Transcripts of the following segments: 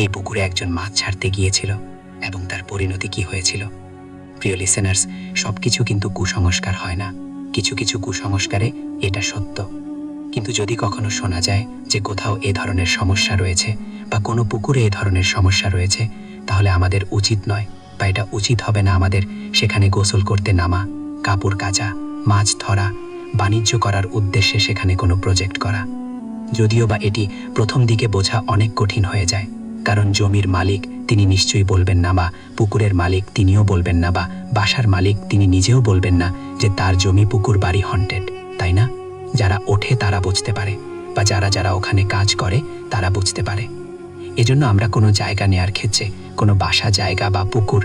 এই পুকুরে একজন মাছ ছাড়তে গিয়েছিল এবং তার পরিণতি কি হয়েছিল। প্রিয় লিসেনার্স, সবকিছু কিন্তু কুসংস্কার হয় না। কিছু কিছু কুসংস্কারে এটা সত্য। কিন্তু যদি কখনো শোনা যায় যে কোথাও এ ধরনের সমস্যা রয়েছে বা কোনো পুকুরে এ ধরনের সমস্যা রয়েছে, তাহলে আমাদের উচিত নয় বা এটা উচিত হবে না আমাদের সেখানে গোসল করতে নামা, কাপড় কাচা, মাছ ধরা, বাণিজ্য করার উদ্দেশ্যে সেখানে কোনো প্রজেক্ট করা। যদিও বা এটি প্রথম দিকে বোঝা অনেক কঠিন হয়ে যায়, কারণ জমির মালিক তিনি নিশ্চয়ই বলবেন না, বা পুকুরের মালিক তিনিও বলবেন না, বা বাসার মালিক তিনি নিজেও বলবেন না যে তার জমি পুকুর বাড়ি হন্টেড, তাই না? যারা ওঠে তারা বুঝতে পারে, বা যারা ওখানে কাজ করে তারা বুঝতে পারে। এজন্য আমরা কোনো জায়গা নেয়ার ক্ষেত্রে, কোনো বাসা জায়গা বা পুকুর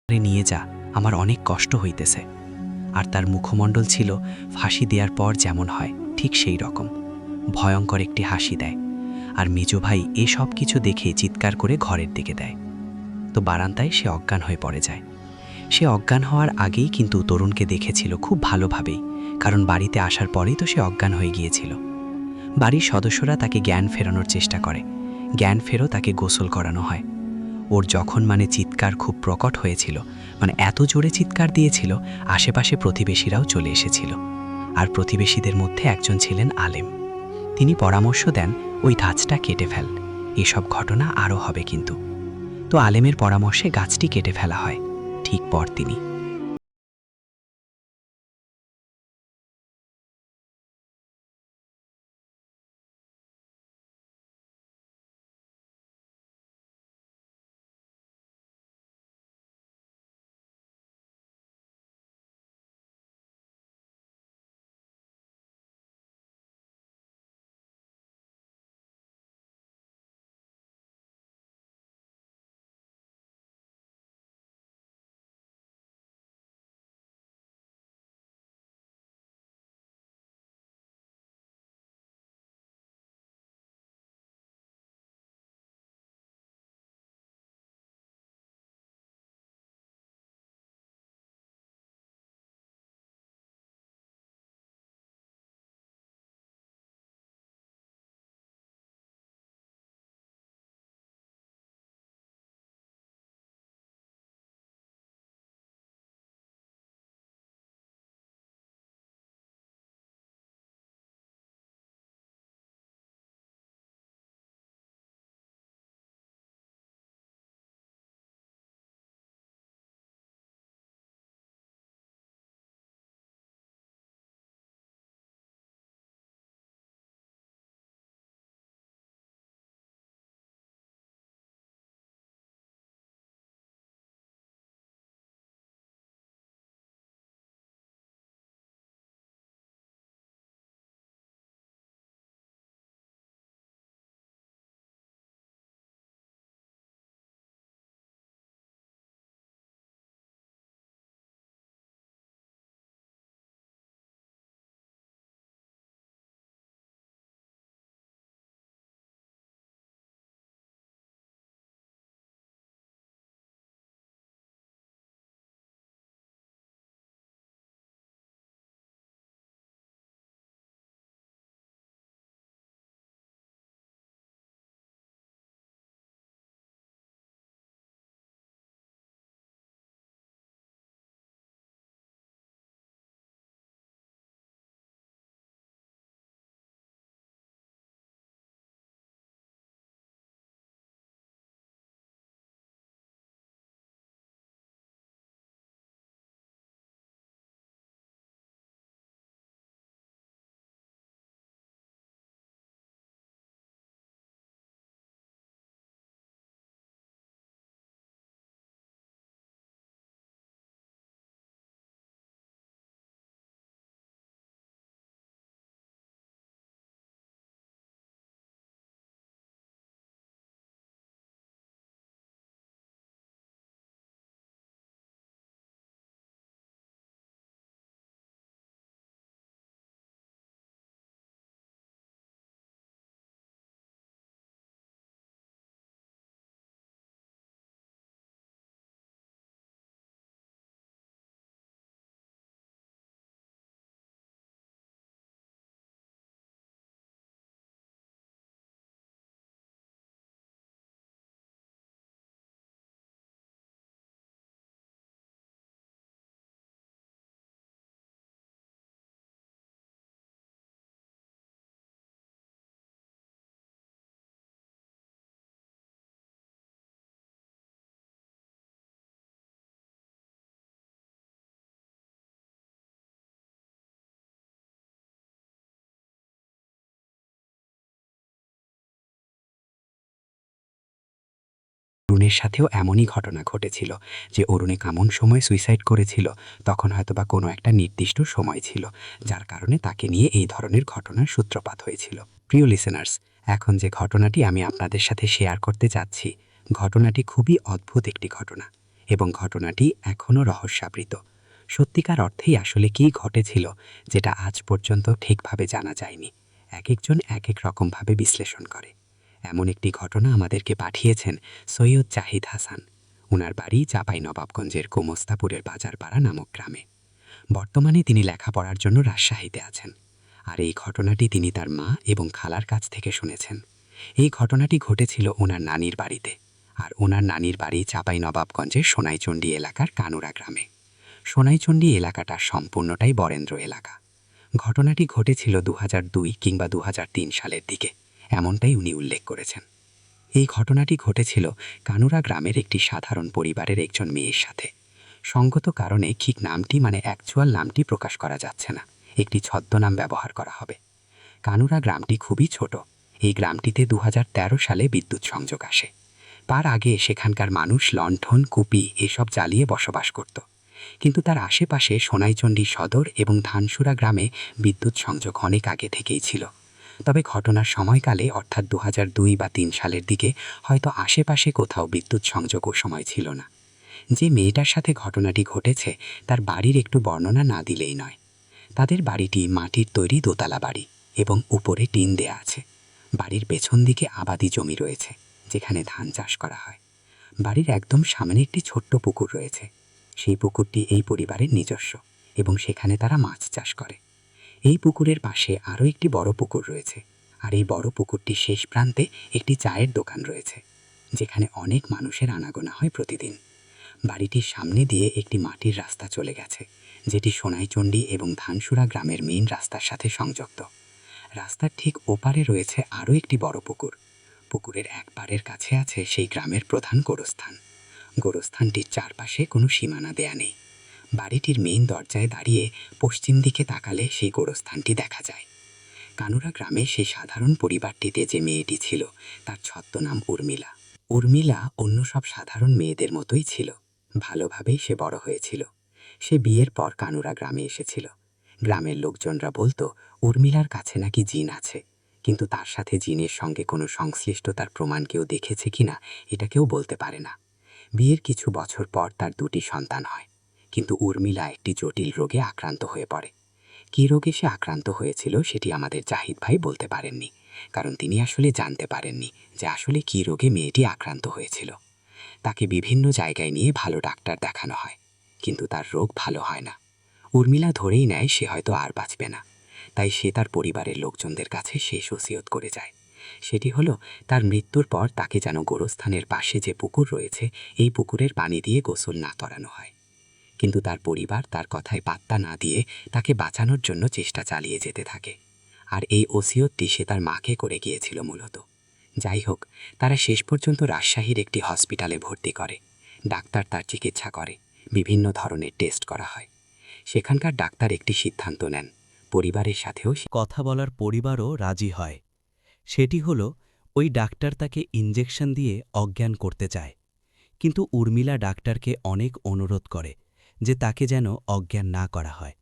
নিয়ে যা, আমার অনেক কষ্ট হইতেছে। আর তার মুখমণ্ডল ছিল ফাঁসি দেওয়ার পর যেমন হয় ঠিক সেই রকম, ভয়ঙ্কর একটি হাসি দেয়। আর মেজো ভাই এসব কিছু দেখে চিৎকার করে ঘরের দিকে দেয়। তো বারান্দায় সে অজ্ঞান হয়ে পড়ে যায়। সে অজ্ঞান হওয়ার আগেই কিন্তু তরুণকে দেখেছিল খুব ভালোভাবেই, কারণ বাড়িতে আসার পরেই তো সে অজ্ঞান হয়ে গিয়েছিল। বাড়ির সদস্যরা তাকে জ্ঞান ফেরানোর চেষ্টা করে, জ্ঞান ফেরো তাকে গোসল করানো হয়। ওর যখন চিৎকার খুব প্রকট হয়েছিল, এত জোরে চিৎকার দিয়েছিল, আশেপাশে প্রতিবেশীরাও চলে এসেছিল। আর প্রতিবেশীদের মধ্যে একজন ছিলেন আলেম। তিনি পরামর্শ দেন ওই গাছটা কেটে ফেল, এসব ঘটনা আরও হবে কিন্তু। তো আলেমের পরামর্শে গাছটি কেটে ফেলা হয়। ঠিক পরদিনই অরুণের সাথেও এমনই ঘটনা ঘটেছিল যে অরুণে কেমন সময় সুইসাইড করেছিল, তখন হয়তোবা কোনো একটা নির্দিষ্ট সময় ছিল, যার কারণে তাকে নিয়ে এই ধরনের ঘটনার সূত্রপাত হয়েছিল। প্রিয় লিসেনার্স, এখন যে ঘটনাটি আমি আপনাদের সাথে শেয়ার করতে যাচ্ছি, ঘটনাটি খুবই অদ্ভুত একটি ঘটনা, এবং ঘটনাটি এখনও রহস্যাবৃত। সত্যিকার অর্থেই আসলে কী ঘটেছিল যেটা আজ পর্যন্ত ঠিকভাবে জানা যায়নি। এক একজন এক এক রকমভাবে বিশ্লেষণ করে। এমন একটি ঘটনা আমাদেরকে পাঠিয়েছেন সৈয়দ জাহিদ হাসান। ওনার বাড়ি চাঁপাইনবাবগঞ্জের গোমস্তাপুরের বাজারপাড়া নামক গ্রামে। বর্তমানে তিনি লেখাপড়ার জন্য রাজশাহীতে আছেন। আর এই ঘটনাটি তিনি তার মা এবং খালার কাছ থেকে শুনেছেন। এই ঘটনাটি ঘটেছিল ওনার নানির বাড়িতে, আর ওনার নানির বাড়ি চাঁপাইনবাবগঞ্জের সোনাইচণ্ডী এলাকার কানুরা গ্রামে। সোনাইচণ্ডী এলাকাটা সম্পূর্ণটাই বরেন্দ্র এলাকা। ঘটনাটি ঘটেছিল 2002 কিংবা 2003 সালের দিকে, এমনটাই উনি উল্লেখ করেছেন। এই ঘটনাটি ঘটেছিল কানুরা গ্রামের একটি সাধারণ পরিবারের একজন মেয়ের সাথে। সঙ্গত কারণে ঠিক নামটি মানে অ্যাকচুয়াল নামটি প্রকাশ করা যাচ্ছে না, একটি ছদ্মনাম ব্যবহার করা হবে। কানুরা গ্রামটি খুবই ছোট। এই গ্রামটিতে 2013 সালে বিদ্যুৎ সংযোগ আসে। তার আগে সেখানকার মানুষ লণ্ঠন, কুপি এসব জ্বালিয়ে বসবাস করত। কিন্তু তার আশেপাশে সোনাইচণ্ডী সদর এবং ধানসুরা গ্রামে বিদ্যুৎ সংযোগ অনেক আগে থেকেই ছিল। তবে ঘটনার সময়কালে অর্থাৎ 2002 বা 3 সালের দিকে হয়তো আশেপাশে কোথাও বিদ্যুৎ সংযোগ ও সময় ছিল না। যে মেয়েটার সাথে ঘটনাটি ঘটেছে তার বাড়ির একটু বর্ণনা না দিলেই নয়। তাদের বাড়িটি মাটির তৈরি দোতলা বাড়ি এবং উপরে টিন দেয়া আছে। বাড়ির পেছন দিকে আবাদি জমি রয়েছে, যেখানে ধান চাষ করা হয়। বাড়ির একদম সামনে একটি ছোট্ট পুকুর রয়েছে। সেই পুকুরটি এই পরিবারের নিজস্ব এবং সেখানে তারা মাছ চাষ করে। এই পুকুরের পাশে আরও একটি বড় পুকুর রয়েছে, আর এই বড় পুকুরটির শেষ প্রান্তে একটি চায়ের দোকান রয়েছে, যেখানে অনেক মানুষের আনাগোনা হয় প্রতিদিন। বাড়িটির সামনে দিয়ে একটি মাটির রাস্তা চলে গেছে, যেটি সোনাইচণ্ডী এবং ধানসুরা গ্রামের মেইন রাস্তার সাথে সংযুক্ত। রাস্তার ঠিক ওপারে রয়েছে আরও একটি বড় পুকুর। পুকুরের এক পাড়ের কাছে আছে সেই গ্রামের প্রধান গোরস্থান। গোরস্থানটির চারপাশে কোনো সীমানা দেয়া নেই। বাড়িটির মেইন দরজায় দাঁড়িয়ে পশ্চিম দিকে তাকালে সেই গোরস্থানটি দেখা যায়। কানুরা গ্রামে সেই সাধারণ পরিবারটিতে যে মেয়েটি ছিল তার ছদ্মনাম উর্মিলা। উর্মিলা অন্য সব সাধারণ মেয়েদের মতোই ছিল। ভালোভাবেই সে বড় হয়েছিল। সে বিয়ের পর কানুরা গ্রামে এসেছিল। গ্রামের লোকজনরা বলতো উর্মিলার কাছে নাকি জিন আছে, কিন্তু তার সাথে জিনের সঙ্গে কোনো সংশ্লিষ্টতার প্রমাণ কেউ দেখেছে কিনা এটা কেউ বলতে পারে না। বিয়ের কিছু বছর পর তার 2টি সন্তান হয়, কিন্তু উর্মিলা একটি জটিল রোগে আক্রান্ত হয়ে পড়ে। কী রোগে সে আক্রান্ত হয়েছিল সেটি আমাদের জাহিদ ভাই বলতে পারেননি, কারণ তিনি আসলে জানতে পারেননি যে আসলে কী রোগে মেয়েটি আক্রান্ত হয়েছিল। তাকে বিভিন্ন জায়গায় নিয়ে ভালো ডাক্তার দেখানো হয়, কিন্তু তার রোগ ভালো হয় না। উর্মিলা ধরেই নেয় সে হয়তো আর বাঁচবে না। তাই সে তার পরিবারের লোকজনদের কাছে শেষ ওসিয়ত করে যায়। সেটি হলো তার মৃত্যুর পর তাকে যেন গোরস্থানের পাশে যে পুকুর রয়েছে এই পুকুরের পানি দিয়ে গোসল না করানো হয়। কিন্তু তার পরিবার তার কথায় পাত্তা না দিয়ে তাকে বাঁচানোর জন্য চেষ্টা চালিয়ে যেতে থাকে। আর এই ওসিয়তটি সে তার মাকে করে গিয়েছিল মূলত। যাই হোক, তারা শেষ পর্যন্ত রাজশাহীর একটি হসপিটালে ভর্তি করে। ডাক্তার তার চিকিৎসা করে, বিভিন্ন ধরনের টেস্ট করা হয়। সেখানকার ডাক্তার একটি সিদ্ধান্ত নেন, পরিবারের সাথেও কথা বলার পরিবারও রাজি হয়। সেটি হল ওই ডাক্তার তাকে ইঞ্জেকশন দিয়ে অজ্ঞান করতে চায়, কিন্তু উর্মিলা ডাক্তারকে অনেক অনুরোধ করে যে তাকে যেন অজ্ঞান না করা হয়।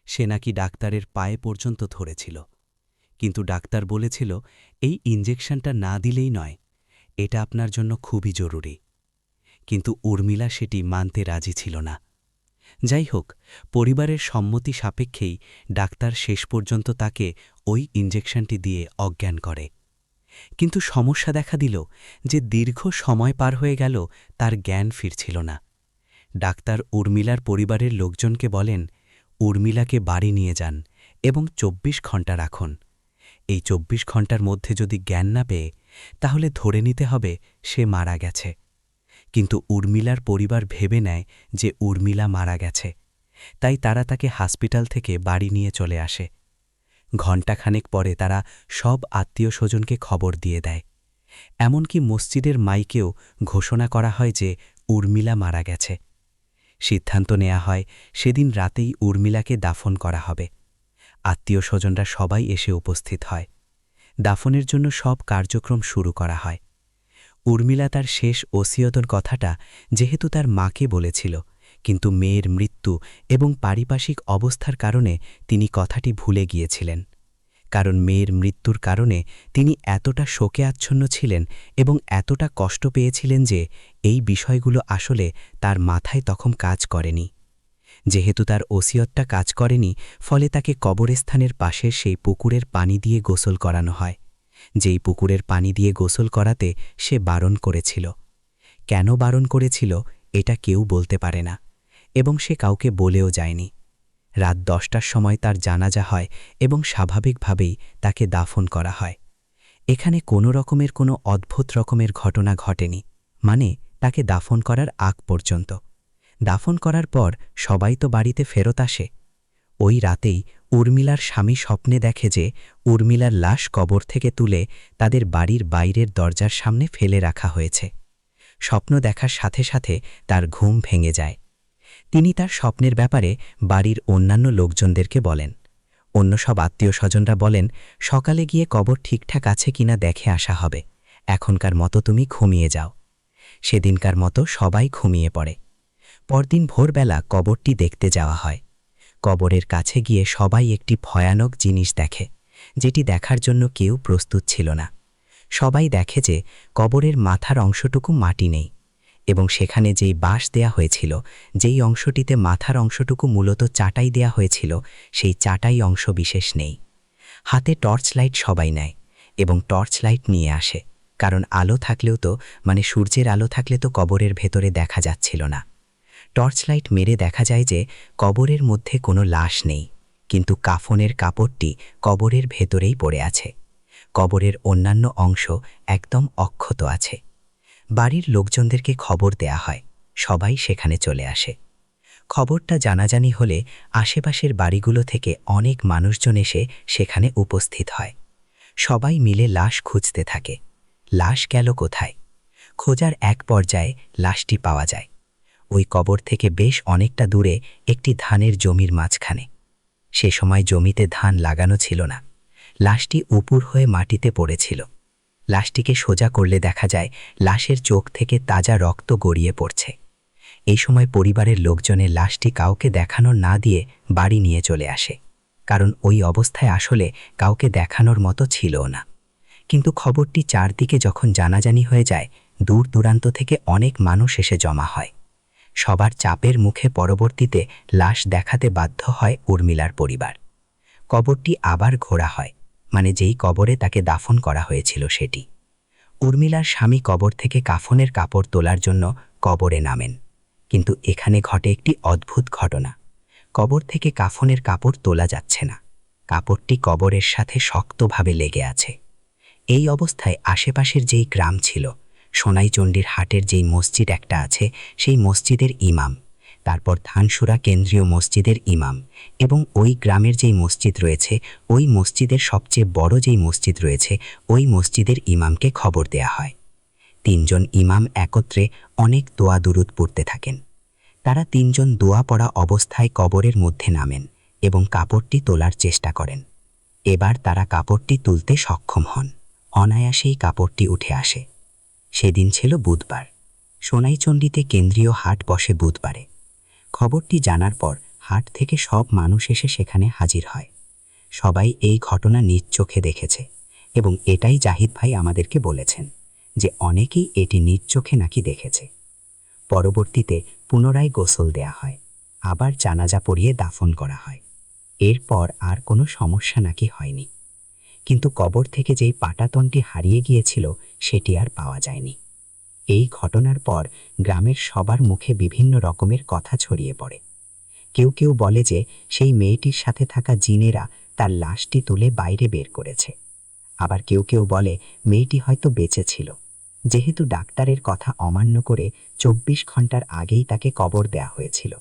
সে নাকি ডাক্তারের পায়ে পর্যন্ত ধরেছিল, কিন্তু ডাক্তার বলেছিল এই ইঞ্জেকশনটা না দিলেই নয়, এটা আপনার জন্য খুবই জরুরি। কিন্তু উর্মিলা সেটি মানতে রাজি ছিল না। যাই হোক, পরিবারের সম্মতি সাপেক্ষেই ডাক্তার শেষ পর্যন্ত তাকে ওই ইঞ্জেকশনটি দিয়ে অজ্ঞান করে। কিন্তু সমস্যা দেখা দিল যে দীর্ঘ সময় পার হয়ে গেল, তার জ্ঞান ফিরছিল না। ডাক্তার উর্মিলার পরিবারের লোকজনকে বলেন, উর্মিলাকে বাড়ি নিয়ে যান এবং 24 ঘণ্টা রাখুন। এই 24 ঘণ্টার মধ্যে যদি জ্ঞান না পেয়ে, তাহলে ধরে নিতে হবে সে মারা গেছে। কিন্তু উর্মিলার পরিবার ভেবে নেয় যে উর্মিলা মারা গেছে, তাই তারা তাকে হসপিটাল থেকে বাড়ি নিয়ে চলে আসে। ঘণ্টাখানেক পরে তারা সব আত্মীয় স্বজনকে খবর দিয়ে দেয়। এমনকি মসজিদের মাইকেও ঘোষণা করা হয় যে উর্মিলা মারা গেছে। সিদ্ধান্ত নেওয়া হয় সেদিন রাতেই উর্মিলাকে দাফন করা হবে। আত্মীয় স্বজনরা সবাই এসে উপস্থিত হয়। দাফনের জন্য সব কার্যক্রম শুরু করা হয়। উর্মিলা তার শেষ ওসিয়তর কথাটা যেহেতু তার মাকে বলেছিল, কিন্তু মেয়ের মৃত্যু এবং পারিপার্শ্বিক অবস্থার কারণে তিনি কথাটি ভুলে গিয়েছিলেন। কারণ মেয়ের মৃত্যুর কারণে তিনি এতটা শোকে আচ্ছন্ন ছিলেন এবং এতটা কষ্ট পেয়েছিলেন যে এই বিষয়গুলো আসলে তার মাথায় তখন কাজ করেনি। যেহেতু তার ওসিয়তটা কাজ করেনি, ফলে তাকে কবরস্থানের পাশের সেই পুকুরের পানি দিয়ে গোসল করানো হয়, যেই পুকুরের পানি দিয়ে গোসল করাতে সে বারণ করেছিল। কেন বারণ করেছিল এটা কেউ বলতে পারে না, এবং সে কাউকে বলেও যায়নি। রাত 10টার সময় তার জানাজা হয় এবং স্বাভাবিকভাবেই তাকে দাফন করা হয়। এখানে কোনো রকমের কোনো অদ্ভুত রকমের ঘটনা ঘটেনি, মানে তাকে দাফন করার আগ পর্যন্ত। দাফন করার পর সবাই তো বাড়িতে ফেরত আসে। ওই রাতেই উর্মিলার স্বামী স্বপ্নে দেখে যে উর্মিলার লাশ কবর থেকে তুলে তাদের বাড়ির বাইরের দরজার সামনে ফেলে রাখা হয়েছে। স্বপ্ন দেখার সাথে সাথে তার ঘুম ভেঙে যায়। তিনি তার স্বপ্নের ব্যাপারে বাড়ির অন্যান্য লোকজনদেরকে বলেন। অন্য সব আত্মীয় স্বজনরা বলেন, সকালে গিয়ে কবর ঠিকঠাক আছে কিনা দেখে আসা হবে, এখনকার মতো তুমি ঘুমিয়ে যাও। সেদিনকার মতো সবাই ঘুমিয়ে পড়ে। পরদিন ভোরবেলা কবরটি দেখতে যাওয়া হয়। কবরের কাছে গিয়ে সবাই একটি ভয়ানক জিনিস দেখে, যেটি দেখার জন্য কেউ প্রস্তুত ছিল না। সবাই দেখে যে কবরের মাথার অংশটুকু মাটি নেই, এবং সেখানে যেই বাঁশ দেয়া হয়েছিল, যেই অংশটিতে মাথার অংশটুকু মূলত চাটাই দেয়া হয়েছিল, সেই চাটাই অংশ বিশেষ নেই। হাতে টর্চ লাইট সবাই নেয় এবং টর্চ লাইট নিয়ে আসে, কারণ আলো থাকলেও তো, মানে সূর্যের আলো থাকলে তো কবরের ভেতরে দেখা যাচ্ছিল না। টর্চ লাইট মেরে দেখা যায় যে কবরের মধ্যে কোনো লাশ নেই, কিন্তু কাফনের কাপড়টি কবরের ভেতরেই পড়ে আছে। কবরের অন্যান্য অংশ একদম অক্ষত আছে। বাড়ির লোকজনদেরকে খবর দেয়া হয়, সবাই সেখানে চলে আসে। খবরটা জানাজানি হলে আশেপাশের বাড়িগুলো থেকে অনেক মানুষজন এসে সেখানে উপস্থিত হয়। সবাই মিলে লাশ খুঁজতে থাকে। লাশ গেল কোথায়? খোঁজার এক পর্যায়ে লাশটি পাওয়া যায় ওই কবর থেকে বেশ অনেকটা দূরে একটি ধানের জমির মাঝখানে। সে সময় জমিতে ধান লাগানো ছিল না। লাশটি উপুর হয়ে মাটিতে পড়েছিল। লাশটিকে সোজা করলে দেখা যায় লাশের চোখ থেকে তাজা রক্ত গড়িয়ে পড়ছে। এই সময় পরিবারের লোকজনের লাশটি কাউকে দেখানোর না দিয়ে বাড়ি নিয়ে চলে আসে, কারণ ওই অবস্থায় আসলে কাউকে দেখানোর মতো ছিলও না। কিন্তু খবরটি চারদিকে যখন জানাজানি হয়ে যায়, দূর দূরান্ত থেকে অনেক মানুষ এসে জমা হয়। সবার চাপের মুখে পরবর্তীতে লাশ দেখাতে বাধ্য হয় উর্মিলার পরিবার। কবরটি আবার ঘোরা হয়, মানে যেই কবরে তাকে দাফন করা হয়েছিল সেটি। উর্মিলার স্বামী কবর থেকে কাফনের কাপড় তোলার জন্য কবরে নামেন, কিন্তু এখানে ঘটে একটি অদ্ভুত ঘটনা। কবর থেকে কাফনের কাপড় তোলা যাচ্ছে না, কাপড়টি কবরের সাথে শক্তভাবে লেগে আছে। এই অবস্থায় আশেপাশের যেই গ্রাম ছিল, সোনাইচণ্ডীর হাটের যেই মসজিদ একটা আছে, সেই মসজিদের ইমাম, তারপর ধানসুরা কেন্দ্রীয় মসজিদের ইমাম, এবং ওই গ্রামের যেই মসজিদ রয়েছে, ওই মসজিদের সবচেয়ে বড় যেই মসজিদ রয়েছে, ওই মসজিদের ইমামকে খবর দেয়া হয়। 3 জন ইমাম একত্রে অনেক দোয়া দুরুদ পড়তে থাকেন। তারা 3 জন দোয়া পড়া অবস্থায় কবরের মধ্যে নামেন এবং কাপড়টি তোলার চেষ্টা করেন। এবার তারা কাপড়টি তুলতে সক্ষম হন। অনায়াসেই কাপড়টি উঠে আসে। সেদিন ছিল বুধবার। সোনাইচণ্ডীতে কেন্দ্রীয় হাট বসে বুধবারে। খবরটি জানার পর হাট থেকে সব মানুষ এসে সেখানে হাজির হয়। সবাই এই ঘটনা নিজ চোখে দেখেছে, এবং এটাই জাহিদ ভাই আমাদেরকে বলেছেন যে অনেকেই এটি নিজ চোখে নাকি দেখেছে। পরবর্তীতে পুনরায় গোসল দেয়া হয়, আবার জানাজা পড়িয়ে দাফন করা হয়। এরপর আর কোনো সমস্যা নাকি হয়নি। কিন্তু কবর থেকে যেই পাটাতনটি হারিয়ে গিয়েছিল সেটি আর পাওয়া যায়নি। এই ঘটনার পর গ্রামের সবার মুখে বিভিন্ন রকমের কথা ছড়িয়ে পড়ে। কেউ কেউ বলে যে সেই মেয়েটির সাথে থাকা জিনেরা তার লাশটি তুলে বাইরে বের করেছে। আবার কেউ কেউ বলে মেয়েটি হয়তো বেঁচে ছিল, যেহেতু ডাক্তারের কথা অমান্য করে 24 ঘন্টার আগেই তাকে কবর দেয়া হয়েছিল,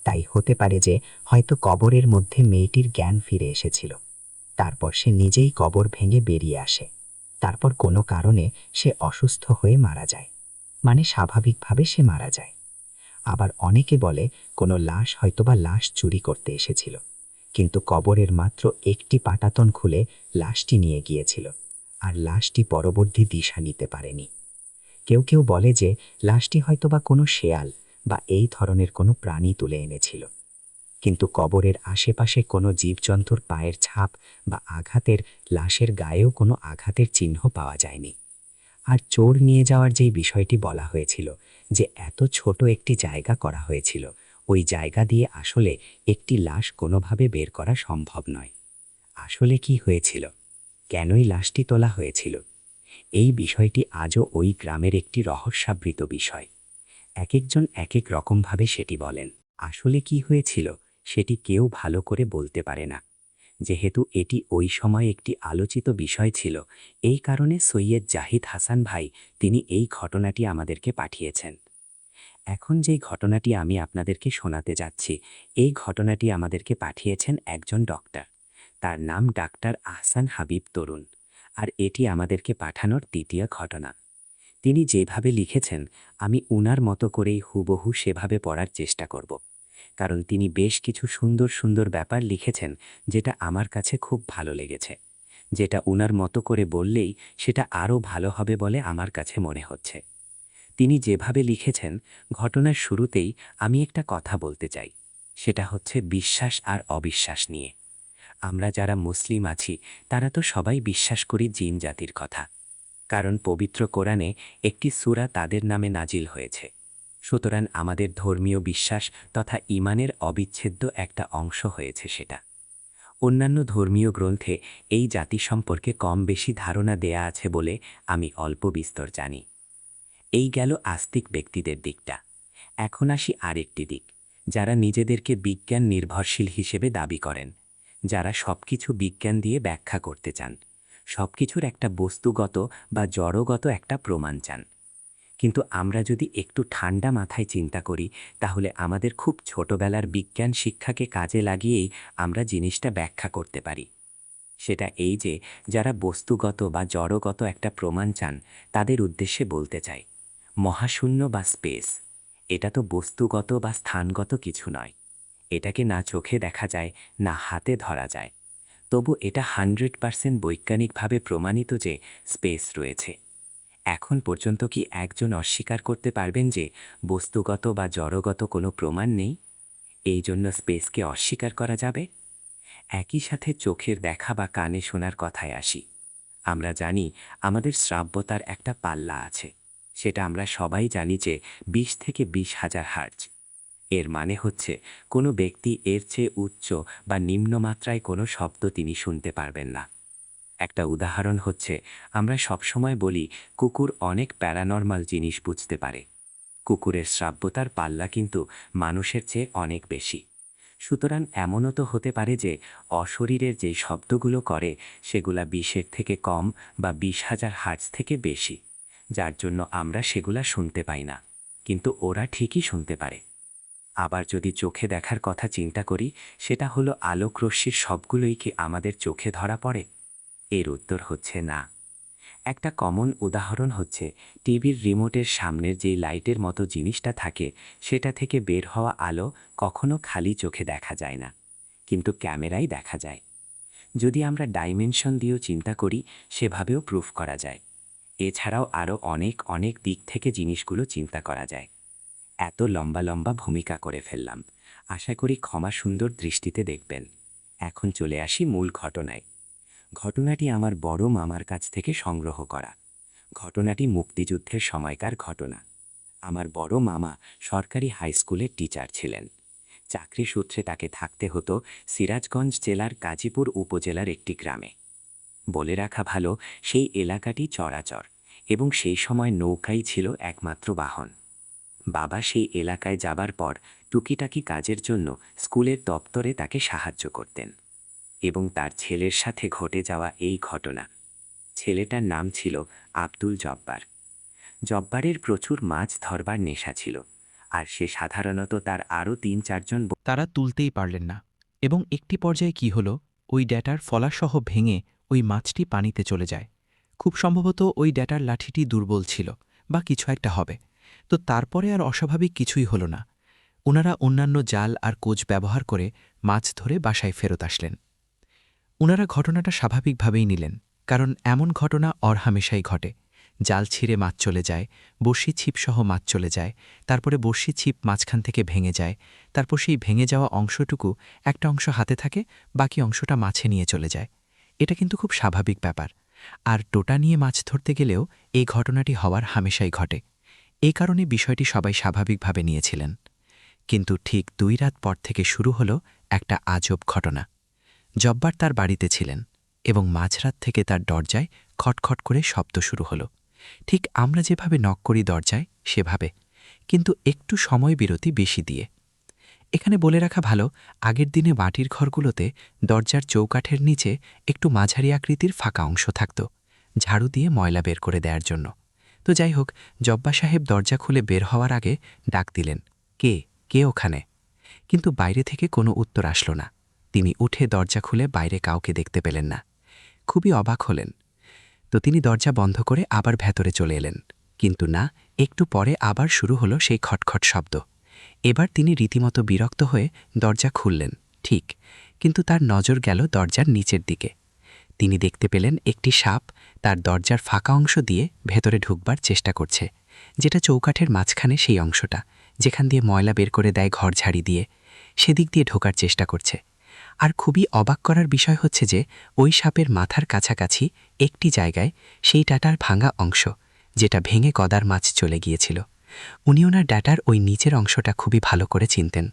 তাই হতে পারে যে হয়তো কবরের মধ্যে মেয়েটির জ্ঞান ফিরে এসেছিল। তারপর সে নিজেই কবর ভেঙে বেরিয়ে আসে। তারপর কোনো কারণে সে অসুস্থ হয়ে মারা যায়, মানে স্বাভাবিকভাবে সে মারা যায়। আবার অনেকে বলে কোনো লাশ হয়তোবা লাশ চুরি করতে এসেছিল, কিন্তু কবরের মাত্র একটি পাটাতন খুলে লাশটি নিয়ে গিয়েছিল, আর লাশটি পরবর্তী দিশা নিতে পারেনি। কেউ কেউ বলে যে লাশটি হয়তোবা কোনো শেয়াল বা এই ধরনের কোনো প্রাণী তুলে এনেছিল, কিন্তু কবরের আশেপাশে কোনো জীবজন্তুর পায়ের ছাপ বা আঘাতের, লাশের গায়েও কোনো আঘাতের চিহ্ন পাওয়া যায়নি। আর চোর নিয়ে যাওয়ার যেই বিষয়টি বলা হয়েছিল, যে এত ছোট একটি জায়গা করা হয়েছিল, ওই জায়গা দিয়ে আসলে একটি লাশ কোনোভাবে বের করা সম্ভব নয়। আসলে কি হয়েছিল? কেনই লাশটি তোলা হয়েছিল? এই বিষয়টি আজও ওই গ্রামের একটি রহস্যাবৃত বিষয়। একেকজন একেক রকমভাবে সেটি বলেন। আসলে কি হয়েছিল সেটি কেউ ভালো করে বলতে পারে না। যেহেতু এটি ওই সময় একটি আলোচিত বিষয় ছিল, এই কারণে সৈয়দ জাহিদ হাসান ভাই তিনি এই ঘটনাটি আমাদেরকে পাঠিয়েছেন। এখন যেই ঘটনাটি আমি আপনাদেরকে শোনাতে যাচ্ছি, এই ঘটনাটি আমাদেরকে পাঠিয়েছেন একজন ডক্টর। তার নাম ডাক্তার আহসান হাবিব তরুণ। আর এটি আমাদেরকে পাঠানোর দ্বিতীয় ঘটনা। তিনি যেভাবে লিখেছেন, আমি উনার মতো করেই হুবহু সেভাবে পড়ার চেষ্টা করব। কারণ তিনি বেশ কিছু সুন্দর সুন্দর ব্যাপার লিখেছেন, যেটা আমার কাছে খুব ভালো লেগেছে। যেটা উনার মতো করে বললেই সেটা আরও ভালো হবে বলে আমার কাছে মনে হচ্ছে। তিনি যেভাবে লিখেছেন, ঘটনার শুরুতেই আমি একটা কথা বলতে চাই। সেটা হচ্ছে বিশ্বাস আর অবিশ্বাস নিয়ে। আমরা যারা মুসলিম আছি তারা তো সবাই বিশ্বাস করি জিন জাতির কথা। কারণ পবিত্র কোরআনে একটি সূরা তাদের নামে নাজিল হয়েছে। সুতরাং আমাদের ধর্মীয় বিশ্বাস তথা ঈমানের অবিচ্ছেদ্য একটা অংশ হয়েছে সেটা। অন্যান্য ধর্মীয় গ্রন্থে এই জাতি সম্পর্কে কম বেশি ধারণা দেয়া আছে বলে আমি অল্প বিস্তর জানি। এই গেল আস্তিক ব্যক্তিদের দিকটা। এখন আসি আরেকটি দিক, যারা নিজেদেরকে বিজ্ঞান নির্ভরশীল হিসেবে দাবি করেন, যারা সবকিছু বিজ্ঞান দিয়ে ব্যাখ্যা করতে চান, সবকিছুর একটা বস্তুগত বা জড়গত একটা প্রমাণ চান। কিন্তু আমরা যদি একটু ঠান্ডা মাথায় চিন্তা করি, তাহলে আমাদের খুব ছোটবেলার বিজ্ঞান শিক্ষাকে কাজে লাগিয়েই আমরা জিনিসটা ব্যাখ্যা করতে পারি। সেটা এই যে, যারা বস্তুগত বা জড়গত একটা প্রমাণ চান, তাদের উদ্দেশ্যে বলতে চাই, মহাশূন্য বা স্পেস এটা তো বস্তুগত বা স্থানগত কিছু নয়। এটাকে না চোখে দেখা যায়, না হাতে ধরা যায়। তবু এটা 100% বৈজ্ঞানিকভাবে প্রমাণিত যে স্পেস রয়েছে। এখন পর্যন্ত কি একজন অস্বীকার করতে পারবেন যে বস্তুগত বা জড়গত কোনো প্রমাণ নেই? এই জন্য স্পেসকে অস্বীকার করা যাবে? একই সাথে চোখের দেখা বা কানে শোনার কথায় আসি। আমরা জানি আমাদের শ্রাব্যতার একটা পাল্লা আছে। সেটা আমরা সবাই জানি যে 20 থেকে 20,000 হার্টজ। এর মানে হচ্ছে কোনো ব্যক্তি এর চেয়ে উচ্চ বা নিম্নমাত্রায় কোনো শব্দ তিনি শুনতে পারবেন না। একটা উদাহরণ হচ্ছে, আমরা সবসময় বলি কুকুর অনেক প্যারানরমাল জিনিস বুঝতে পারে। কুকুরের শ্রাব্যতার পাল্লা কিন্তু মানুষের চেয়ে অনেক বেশি। সুতরাং এমনও তো হতে পারে যে অশরীরের যে শব্দগুলো করে সেগুলা 20-এর থেকে কম বা 20,000 হার্টজ থেকে বেশি, যার জন্য আমরা সেগুলা শুনতে পাই না, কিন্তু ওরা ঠিকই শুনতে পারে। আবার যদি চোখে দেখার কথা চিন্তা করি, সেটা হলো আলোক রশ্মির সবগুলোই কি আমাদের চোখে ধরা পড়ে? এর উত্তর হচ্ছে না। একটা কমন উদাহরণ হচ্ছে, টিভির রিমোটের সামনের যেই লাইটের মতো জিনিসটা থাকে, সেটা থেকে বের হওয়া আলো কখনো খালি চোখে দেখা যায় না, কিন্তু ক্যামেরায় দেখা যায়। যদি আমরা ডাইমেনশন দিয়েও চিন্তা করি, সেভাবেও প্রুফ করা যায়। এছাড়াও আরও অনেক অনেক দিক থেকে জিনিসগুলো চিন্তা করা যায়। এত লম্বা লম্বা ভূমিকা করে ফেললাম, আশা করি ক্ষমা সুন্দর দৃষ্টিতে দেখবেন। এখন চলে আসি মূল ঘটনায়। ঘটনাটি আমার বড় মামার কাছ থেকে সংগ্রহ করা। ঘটনাটি মুক্তিযুদ্ধের সময়কার ঘটনা। আমার বড় মামা সরকারি হাই স্কুলের টিচার ছিলেন। চাকরি সূত্রে তাকে থাকতে হতো সিরাজগঞ্জ জেলার গাজীপুর উপজেলার একটি গ্রামে। বলে রাখা ভালো, সেই এলাকাটি চরাচর এবং সেই সময় নৌকাই ছিল একমাত্র বাহন। বাবা সেই এলাকায় যাবার পর টুকিটাকি কাজের জন্য স্কুলের দপ্তরে তাকে সাহায্য করতেন। এবং তার ছেলের সাথে ঘটে যাওয়া এই ঘটনা। ছেলেটার নাম ছিল আব্দুল জব্বার। জব্বারের প্রচুর মাছ ধরবার নেশা ছিল, আর সে সাধারণত তার আরও 3-4 জন তারা তুলতেই পারলেন না, এবং একটি পর্যায়ে কি হলো, ওই ড্যাটার ফলাসহ ভেঙে ওই মাছটি পানিতে চলে যায়। খুব সম্ভবত ওই ড্যাটার লাঠিটি দুর্বল ছিল বা কিছু একটা হবে। তো তারপরে আর অস্বাভাবিক কিছুই হলো না। ওনারা অন্যান্য জাল আর কোচ ব্যবহার করে মাছ ধরে বাসায় ফেরত আসলেন। ওনারা ঘটনাটা স্বাভাবিকভাবেই নিলেন, কারণ এমন ঘটনা অরহামেশাই ঘটে। জাল ছিঁড়ে মাছ চলে যায়, বড়শি ছিপসহ মাছ চলে যায়, তারপরে বড়শি ছিপ মাঝখান থেকে ভেঙে যায়, তারপর সেই ভেঙে যাওয়া অংশটুকু একটা অংশ হাতে থাকে, বাকি অংশটা মাছে নিয়ে চলে যায়। এটা কিন্তু খুব স্বাভাবিক ব্যাপার। আর টোটা নিয়ে মাছ ধরতে গেলেও এই ঘটনাটি হওয়ার হামেশাই ঘটে। এই কারণে বিষয়টি সবাই স্বাভাবিকভাবে নিয়েছিলেন। কিন্তু ঠিক 2 রাত পর থেকে শুরু হলো একটা আজব ঘটনা। জব্বার তার বাড়িতে ছিলেন এবং মাঝরাত থেকে তার দরজায় খটখট করে শব্দ শুরু হলো। ঠিক আমরা যেভাবে নক করি দরজায় সেভাবে, কিন্তু একটু সময় বিরতি বেশি দিয়ে। এখানে বলে রাখা ভালো, আগের দিনে মাটির ঘরগুলোতে দরজার চৌকাঠের নিচে একটু মাঝারি আকৃতির ফাঁকা অংশ থাকত, ঝাড়ু দিয়ে ময়লা বের করে দেওয়ার জন্য। তো যাই হোক, জব্বা সাহেব দরজা খুলে বের হওয়ার আগে ডাক দিলেন, কে কে ওখানে? কিন্তু বাইরে থেকে কোনো উত্তর আসলো না। তিনি উঠে দরজা খুলে বাইরে কাউকে দেখতে পেলেন না। খুবই অবাক হলেন। তো তিনি দরজা বন্ধ করে আবার ভেতরে চলে এলেন। কিন্তু না, একটু পরে আবার শুরু হলো সেই খটখট শব্দ। এবার তিনি রীতিমতো বিরক্ত হয়ে দরজা খুললেন, ঠিক, কিন্তু তার নজর গেল দরজার নিচের দিকে। তিনি দেখতে পেলেন একটি সাপ তার দরজার ফাঁকা অংশ দিয়ে ভেতরে ঢুকবার চেষ্টা করছে, যেটা চৌকাঠের মাঝখানে সেই অংশটা, যেখান দিয়ে ময়লা বের করে দেয় ঘর ঝাড়ি দিয়ে, সেদিক দিয়ে ঢোকার চেষ্টা করছে। আর খুবই অবাক করার বিষয় হচ্ছে যে ওই সাপের মাথার কাছাকাছি একটি জায়গায় সেই ডাটার ভাঙা অংশ, যেটা ভেঙে কদার মাছ চলে গিয়েছিল। উনি ওনার ডাটার ওই নিচের অংশটা খুবই ভালো করে চিনতেন।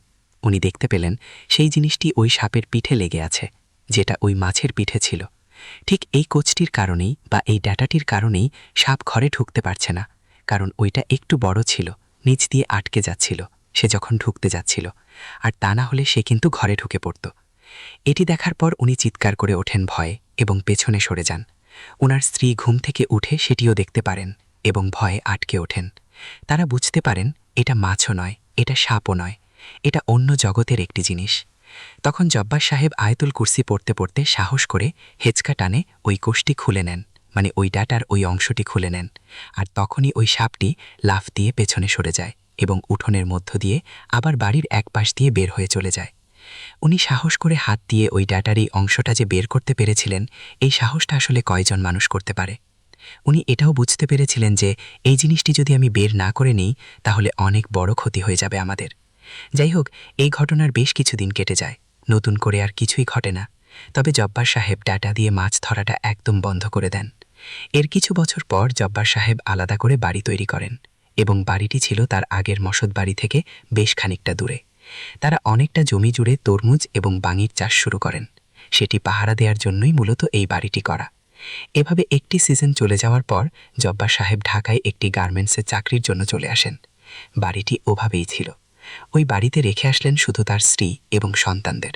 উনি দেখতে পেলেন সেই জিনিসটি ওই সাপের পিঠে লেগে আছে, যেটা ওই মাছের পিঠে ছিল। ঠিক এই কোচটির কারণেই বা এই ডাটাটির কারণেই সাপ ঘরে ঢুকতে পারছে না, কারণ ওইটা একটু বড় ছিল, নিচ দিয়ে আটকে যাচ্ছিল সে যখন ঢুকতে যাচ্ছিল, আর তা না হলে সে কিন্তু ঘরে ঢুকে পড়ত। এটি দেখার পর উনি চিৎকার করে ওঠেন ভয়ে এবং পেছনে সরে যান। ওনার স্ত্রী ঘুম থেকে উঠে সেটিও দেখতে পারেন এবং ভয়ে আটকে ওঠেন। তারা বুঝতে পারেন এটা মাছও নয়, এটা সাপও নয়, এটা অন্য জগতের একটি জিনিস। তখন জব্বার সাহেব আয়াতুল কুরসি পড়তে পড়তে সাহস করে হেঁচকা টানে ওই কোষটি খুলে নেন, মানে ওই ডাটার ওই অংশটি খুলে নেন। আর তখনই ওই সাপটি লাফ দিয়ে পেছনে সরে যায় এবং উঠোনের মধ্য দিয়ে আবার বাড়ির এক পাশ দিয়ে বের হয়ে চলে যায়। উনি সাহস করে হাত দিয়ে ওই ডাটার এই অংশটা যে বের করতে পেরেছিলেন, এই সাহসটা আসলে কয়জন মানুষ করতে পারে। উনি এটাও বুঝতে পেরেছিলেন যে এই জিনিসটি যদি আমি বের না করে নিই তাহলে অনেক বড় ক্ষতি হয়ে যাবে আমাদের। যাই হোক, এই ঘটনার বেশ কিছুদিন কেটে যায়, নতুন করে আর কিছুই ঘটে না। তবে জব্বার সাহেব ডাটা দিয়ে মাছ ধরাটা একদম বন্ধ করে দেন। এর কিছু বছর পর জব্বার সাহেব আলাদা করে বাড়ি তৈরি করেন এবং বাড়িটি ছিল তার আগের মসদ বাড়ি থেকে বেশ খানিকটা দূরে। তারা অনেকটা জমি জুড়ে তরমুজ এবং বাঙির চাষ শুরু করেন। সেটি পাহারা দেওয়ার জন্যই মূলত এই বাড়িটি করা। এভাবে একটি সিজন চলে যাওয়ার পর জব্বার সাহেব ঢাকায় একটি গার্মেন্টসের চাকরির জন্য চলে আসেন। বাড়িটি ওভাবেই ছিল। ওই বাড়িতে রেখে আসলেন শুধু তার স্ত্রী এবং সন্তানদের।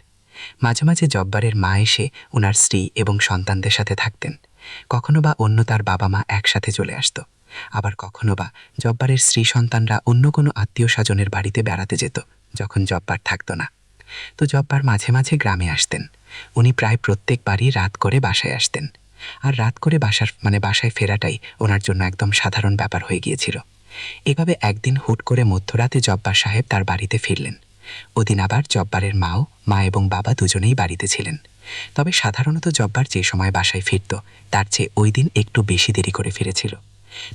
মাঝে মাঝে জব্বারের মা এসে ওনার স্ত্রী এবং সন্তানদের সাথে থাকতেন। কখনো বা অন্য তার বাবা মা একসাথে চলে আসত, আবার কখনো বা জব্বারের স্ত্রী সন্তানরা অন্য কোনো আত্মীয় স্বজনের বাড়িতে বেড়াতে যেত যখন জব্বার থাকত না। তো জব্বার মাঝে মাঝে গ্রামে আসতেন। উনি প্রায় প্রত্যেকবারই রাত করে বাসায় আসতেন। আর রাত করে বাসায় ফেরাটাই ওনার জন্য একদম সাধারণ ব্যাপার হয়ে গিয়েছিল। এভাবে একদিন হুট করে মধ্যরাতে জব্বার সাহেব তার বাড়িতে ফিরলেন। ওদিন আবার জব্বারের মা এবং বাবা দুজনেই বাড়িতে ছিলেন। তবে সাধারণত জব্বার যে সময় বাসায় ফিরত তার চেয়ে ওই দিন একটু বেশি দেরি করে ফিরেছিল।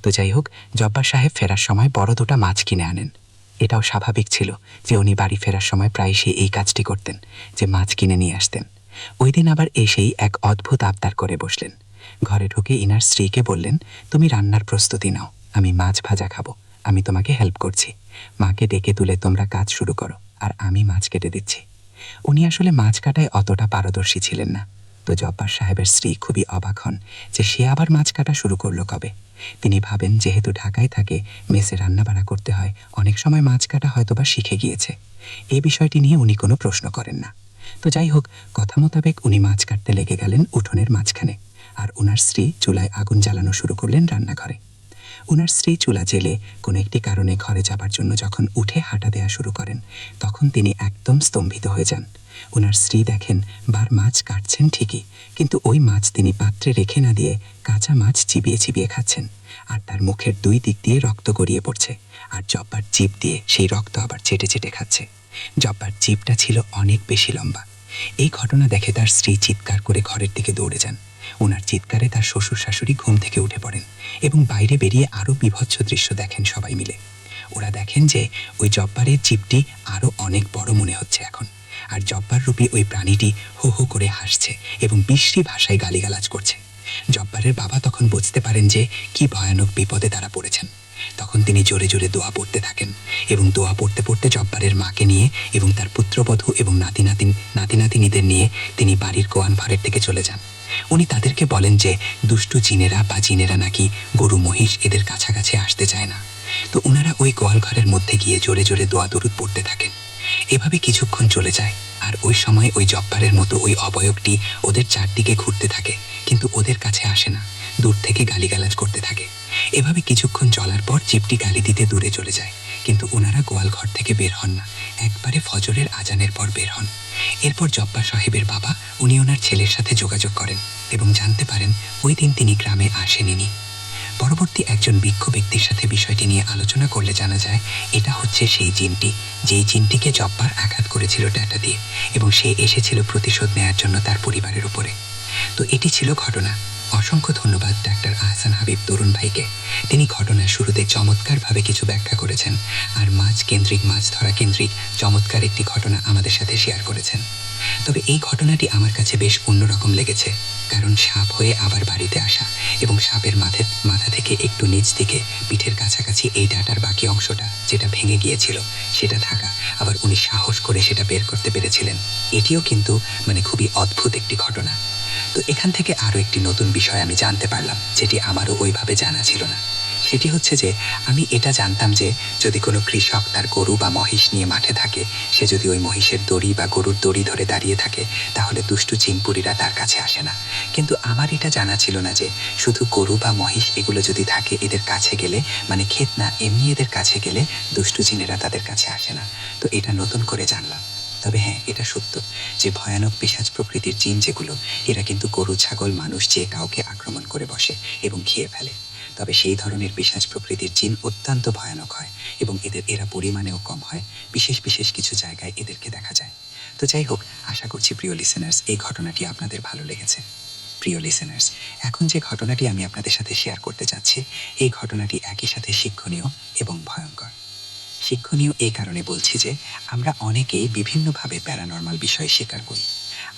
তো যাই হোক, জব্বার সাহেব ফেরার সময় বড় দুটো মাছ কিনে আনেন। এটাও স্বাভাবিক ছিল যে উনি বাড়ি ফেরার সময় প্রায়শই এই কাজটি করতেন, যে মাছ কিনে নিয়ে আসতেন। ওই দিন আবার এসেই এক অদ্ভুত আবদার করে বসলেন। ঘরে ঢুকে ইনার স্ত্রীকে বললেন, তুমি রান্নার প্রস্তুতি নাও, আমি মাছ ভাজা খাবো, আমি তোমাকে হেল্প করছি। মাকে ডেকে তুলে তোমরা কাজ শুরু করো, আর আমি মাছ কেটে দিচ্ছি। উনি আসলে মাছ কাটায় অতটা পারদর্শী ছিলেন না। তো জব্বার সাহেবের স্ত্রী খুবই অবাক হন যে সে আবার মাছ কাটা শুরু করলো কবে। তিনি ভাবেন যেহেতু ঢাকায় থাকে, মেসে রান্নাবাড়া করতে হয়, অনেক সময় মাছ কাটা হয়তোবা শিখে গিয়েছে। এই বিষয়টি নিয়ে উনি কোনো প্রশ্ন করেন না। তো যাই হোক, কথা মোতাবেক উনি মাছ কাটতে লেগে গেলেন উঠোনের মাঝখানে, আর ওনার স্ত্রী চুলায় আগুন জ্বালানো শুরু করলেন রান্নাঘরে। ওনার স্ত্রী চুলা জেলে কোনো একটি কারণে ঘরে যাবার জন্য যখন উঠে হাঁটা দেওয়া শুরু করেন, তখন তিনি একদম স্তম্ভিত হয়ে যান। ওনার স্ত্রী দেখেন বার মাছ কাটছেন ঠিকই, কিন্তু ওই মাছ তিনি পাত্রে রেখে না দিয়ে কাঁচা মাছ চিবিয়ে চিবিয়ে খাচ্ছেন, আর তার মুখের দুই দিক দিয়ে রক্ত গড়িয়ে পড়ছে, আর জব্বার জিভ দিয়ে সেই রক্ত আবার চেটে চেটে খাচ্ছে। জব্বার জিভটা ছিল অনেক বেশি লম্বা। এই ঘটনা দেখে তার স্ত্রী চিৎকার করে ঘরের দিকে দৌড়ে যান। ওনার চিৎকারে তার শ্বশুর শাশুড়ি ঘুম থেকে উঠে পড়েন এবং বাইরে বেরিয়ে আরও বীভৎস দৃশ্য দেখেন সবাই মিলে। ওরা দেখেন যে ওই জব্বারের জিভটি আরও অনেক বড় মনে হচ্ছে এখন, আর জব্বার রূপী ওই প্রাণীটি হো হো করে হাসছে এবং বিশ্রী ভাষায় গালিগালাজ করছে। জব্বারের বাবা তখন বুঝতে পারেন যে কি ভয়ানক বিপদে তারা পড়েছেন। তখন তিনি জোরে জোরে দোয়া পড়তে থাকেন এবং দোয়া পড়তে পড়তে জব্বারের মাকে নিয়ে এবং তার পুত্রবধূ এবং নাতি নাতিনীদের নিয়ে তিনি বাড়ির গোয়ান ঘরের দিকে চলে যান। উনি তাদেরকে বলেন যে দুষ্টু জিনেরা বা জিনেরা নাকি গরু মহিষ এদের কাছাকাছি আসতে চায় না। তো ওনারা ওই গোয়াল ঘরের মধ্যে গিয়ে জোরে জোরে দোয়া দরুদ পড়তে থাকেন। এভাবে কিছুক্ষণ চলে যায়, আর ওই সময় ওই জব্বারের মতো ওই অবয়বটি ওদের চারদিকে ঘুরতে থাকে, কিন্তু ওদের কাছে আসে না, দূর থেকে গালিগালাজ করতে থাকে। এভাবে কিছুক্ষণ চলার পর জিপটি গালি দিতে দূরে চলে যায়, কিন্তু ওনারা গোয়াল ঘর থেকে বের হন না, একবারে ফজরের আজানের পর বের হন। এরপর জব্বার সাহেবের বাবা উনি ওনার ছেলের সাথে যোগাযোগ করেন এবং জানতে পারেন ওই দিন তিনি গ্রামে আসেননি। পরবর্তী একজন বিজ্ঞ ব্যক্তির সাথে বিষয়টি নিয়ে আলোচনা করলে জানা যায় এটা হচ্ছে সেই জিনটি, যেই জিনটিকে জব্বার আঘাত করেছিল ডাটা দিয়ে, এবং সে এসেছিল প্রতিশোধ নেয়ার জন্য তার পরিবারের উপরে। তো এটি ছিল ঘটনা। অসংখ্য ধন্যবাদ ডাক্তার আহসান হাবিব তরুণ ভাইকে। তিনি ঘটনার শুরুতে চমৎকারভাবে কিছু ব্যাখ্যা করেছেন, আর মাছ কেন্দ্রিক, মাছ ধরা কেন্দ্রিক চমৎকার একটি ঘটনা আমাদের সাথে শেয়ার করেছেন। তবে এই ঘটনাটি আমার কাছে বেশ অন্যরকম লেগেছে, কারণ সাপ হয়ে আবার বাড়িতে আসা এবং সাপের মাথা থেকে একটু নিচ দিকে পিঠের কাছাকাছি এই ডাটার বাকি অংশটা যেটা ভেঙে গিয়েছিল সেটা থাকা, আবার উনি সাহস করে সেটা বের করতে পেরেছিলেন, এটিও কিন্তু খুবই অদ্ভুত একটি ঘটনা। তো এখান থেকে আরও একটি নতুন বিষয় আমি জানতে পারলাম, যেটি আমারও ওইভাবে জানা ছিল না। সেটি হচ্ছে যে আমি এটা জানতাম যে যদি কোনো কৃষক তার গরু বা মহিষ নিয়ে মাঠে থাকে, সে যদি ওই মহিষের দড়ি বা গরুর দড়ি ধরে দাঁড়িয়ে থাকে, তাহলে দুষ্টু চিনপুরীরা তার কাছে আসে না। কিন্তু আমার এটা জানা ছিল না যে শুধু গরু বা মহিষ এগুলো যদি থাকে, এদের কাছে গেলে ক্ষেত না, এমনি এদের কাছে গেলে দুষ্টু জিনেরা তাদের কাছে আসে না। তো এটা নতুন করে জানলাম। তবে হ্যাঁ, এটা সত্য যে ভয়ানক পিশাচ প্রকৃতির জিন যেগুলো, এরা কিন্তু গরু, ছাগল, মানুষ যে কাউকে আক্রমণ করে বসে এবং খেয়ে ফেলে। তবে সেই ধরনের পিশাচ প্রকৃতির জিন অত্যন্ত ভয়ানক হয় এবং এরা পরিমাণেও কম হয়। বিশেষ বিশেষ কিছু জায়গায় এদেরকে দেখা যায়। তো যাই হোক, আশা করছি প্রিয় লিসেনার্স এই ঘটনাটি আপনাদের ভালো লেগেছে। প্রিয় লিসেনার্স, এখন যে ঘটনাটি আমি আপনাদের সাথে শেয়ার করতে যাচ্ছি, এই ঘটনাটি একই সাথে শিক্ষণীয় এবং ভয়ঙ্কর। শিক্ষণীয় এই কারণে বলছি যে আমরা অনেকেই বিভিন্নভাবে প্যারানর্মাল বিষয় স্বীকার করি,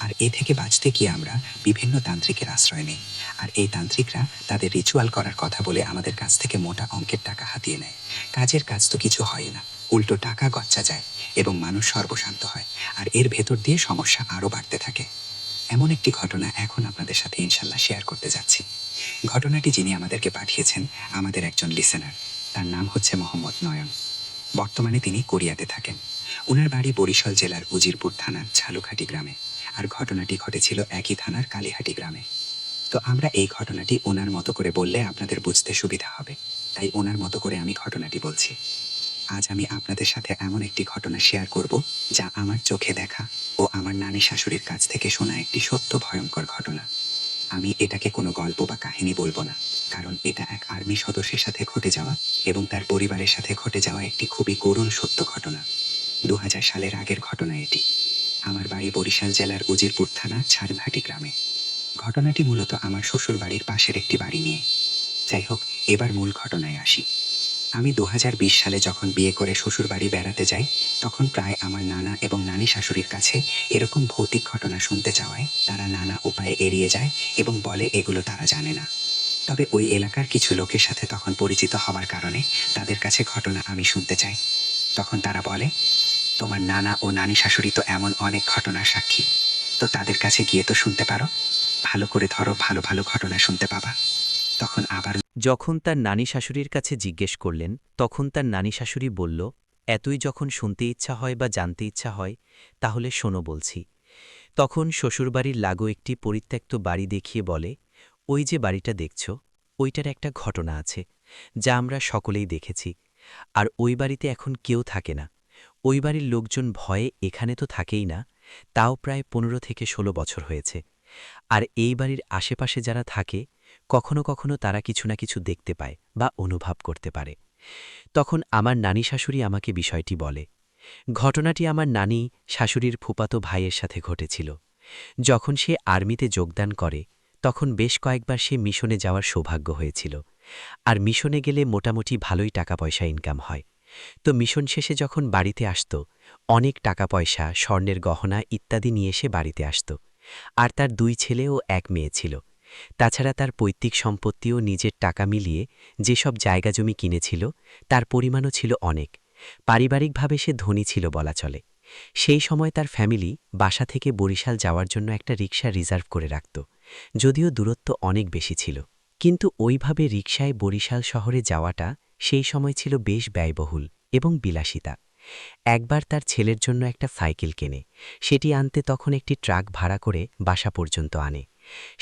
আর এ থেকে বাঁচতে গিয়ে আমরা বিভিন্ন তান্ত্রিকের আশ্রয় নেই। আর এই তান্ত্রিকরা তাদের রিচুয়াল করার কথা বলে আমাদের কাছ থেকে মোটা অঙ্কের টাকা হাতিয়ে নেয়। কাজের কাজ তো কিছু হয় না, উল্টো টাকা গচ্চা যায় এবং মানুষ সর্বশান্ত হয়, আর এর ভেতর দিয়ে সমস্যা আরও বাড়তে থাকে। এমন একটি ঘটনা এখন আপনাদের সাথে ইনশাল্লাহ শেয়ার করতে যাচ্ছি। ঘটনাটি যিনি আমাদেরকে পাঠিয়েছেন আমাদের একজন লিসেনার, তার নাম হচ্ছে মোহাম্মদ নয়ন। বর্তমানে তিনি কোরিয়াতে থাকেন। ওনার বাড়ি বরিশাল জেলার উজিরপুর থানার ঝালুঘাটি গ্রামে, আর ঘটনাটি ঘটেছিল একই থানার কালীহাটি গ্রামে। তো আমরা এই ঘটনাটি ওনার মতো করে বললে আপনাদের বুঝতে সুবিধা হবে, তাই ওনার মতো করে আমি ঘটনাটি বলছি। আজ আমি আপনাদের সাথে এমন একটি ঘটনা শেয়ার করব যা আমার চোখে দেখা ও আমার নানি শাশুড়ির কাছ থেকে শোনা একটি সত্য ভয়ঙ্কর ঘটনা। আমি এটাকে কোনো গল্প বা কাহিনী বলবো না, কারণ এটা এক আর্মি সদস্যের সাথে ঘটে যাওয়া এবং তার পরিবারের সাথে ঘটে যাওয়া একটি খুবই করুণ সত্য ঘটনা। 2000 সালের আগের ঘটনা এটি। আমার বাড়ি বরিশাল জেলার উজিরপুর থানা ঝালঘাটি গ্রামে। ঘটনাটি মূলত আমার শ্বশুর বাড়ির পাশের একটি বাড়ি নিয়ে। যাই হোক, এবার মূল ঘটনায় আসি। আমি 2020 সালে যখন বিয়ে করে শ্বশুর বাড়ি বেড়াতে যাই, তখন প্রায় আমার নানা এবং নানি শাশুড়ির কাছে এরকম ভৌতিক ঘটনা শুনতে চাওয়ায় তারা নানা উপায়ে এড়িয়ে যায় এবং বলে এগুলো তারা জানে না। তবে ওই এলাকার কিছু লোকের সাথে তখন পরিচিত হওয়ার কারণে তাদের কাছে ঘটনা আমি শুনতে চাই। তখন তারা বলে, তোমার নানা ও নানি শাশুড়ি তো এমন অনেক ঘটনার সাক্ষী, তো তাদের কাছে গিয়ে তো শুনতে পারো, ভালো করে ধরো, ভালো ভালো ঘটনা শুনতে পাবা। তখন আবার যখন তার নানি শাশুড়ির কাছে জিজ্ঞেস করলেন, তখন তার নানি শাশুড়ি বলল, এতই যখন শুনতে ইচ্ছা হয় বা জানতে ইচ্ছা হয়, তাহলে শোনো বলছি। তখন শ্বশুরবাড়ির লাগো একটি পরিত্যক্ত বাড়ি দেখিয়ে বলে, ওই যে বাড়িটা দেখছ, ওইটার একটা ঘটনা আছে যা আমরা সকলেই দেখেছি। আর ওই বাড়িতে এখন কেউ থাকে না। ওই বাড়ির লোকজন ভয়ে এখানে তো থাকেই না, তাও প্রায় 15 থেকে 16 বছর হয়েছে। আর এই বাড়ির আশেপাশে যারা থাকে, কখনো কখনো তারা কিছু না কিছু দেখতে পায় বা অনুভব করতে পারে। তখন আমার নানি শাশুড়ি আমাকে বিষয়টি বলে। ঘটনাটি আমার নানি শাশুড়ির ফুপাতো ভাইয়ের সাথে ঘটেছিল। যখন সে আর্মিতে যোগদান করে, তখন বেশ কয়েকবার সে মিশনে যাওয়ার সৌভাগ্য হয়েছিল। আর মিশনে গেলে মোটামুটি ভালোই টাকা পয়সা ইনকাম হয়। তো মিশন শেষে যখন বাড়িতে আসত, অনেক টাকা পয়সা, স্বর্ণের গহনা ইত্যাদি নিয়ে এসে বাড়িতে আসত। আর তার 2 ছেলে ও 1 মেয়ে ছিল। তাছাড়া তার পৈতৃক সম্পত্তিও নিজের টাকা মিলিয়ে যেসব জায়গা জমি কিনেছিল, তার পরিমাণও ছিল অনেক। পারিবারিকভাবে সে ধনী ছিল বলা চলে। সেই সময় তার ফ্যামিলি বাসা থেকে বরিশাল যাওয়ার জন্য একটা রিকশা রিজার্ভ করে রাখত, যদিও দূরত্ব অনেক বেশি ছিল, কিন্তু ওইভাবে রিকশায় বরিশাল শহরে যাওয়াটা সেই সময় ছিল বেশ ব্যয়বহুল এবং বিলাসিতা। একবার তার ছেলের জন্য একটা সাইকেল কেনে, সেটি আনতে তখন একটি ট্রাক ভাড়া করে বাসা পর্যন্ত আনে।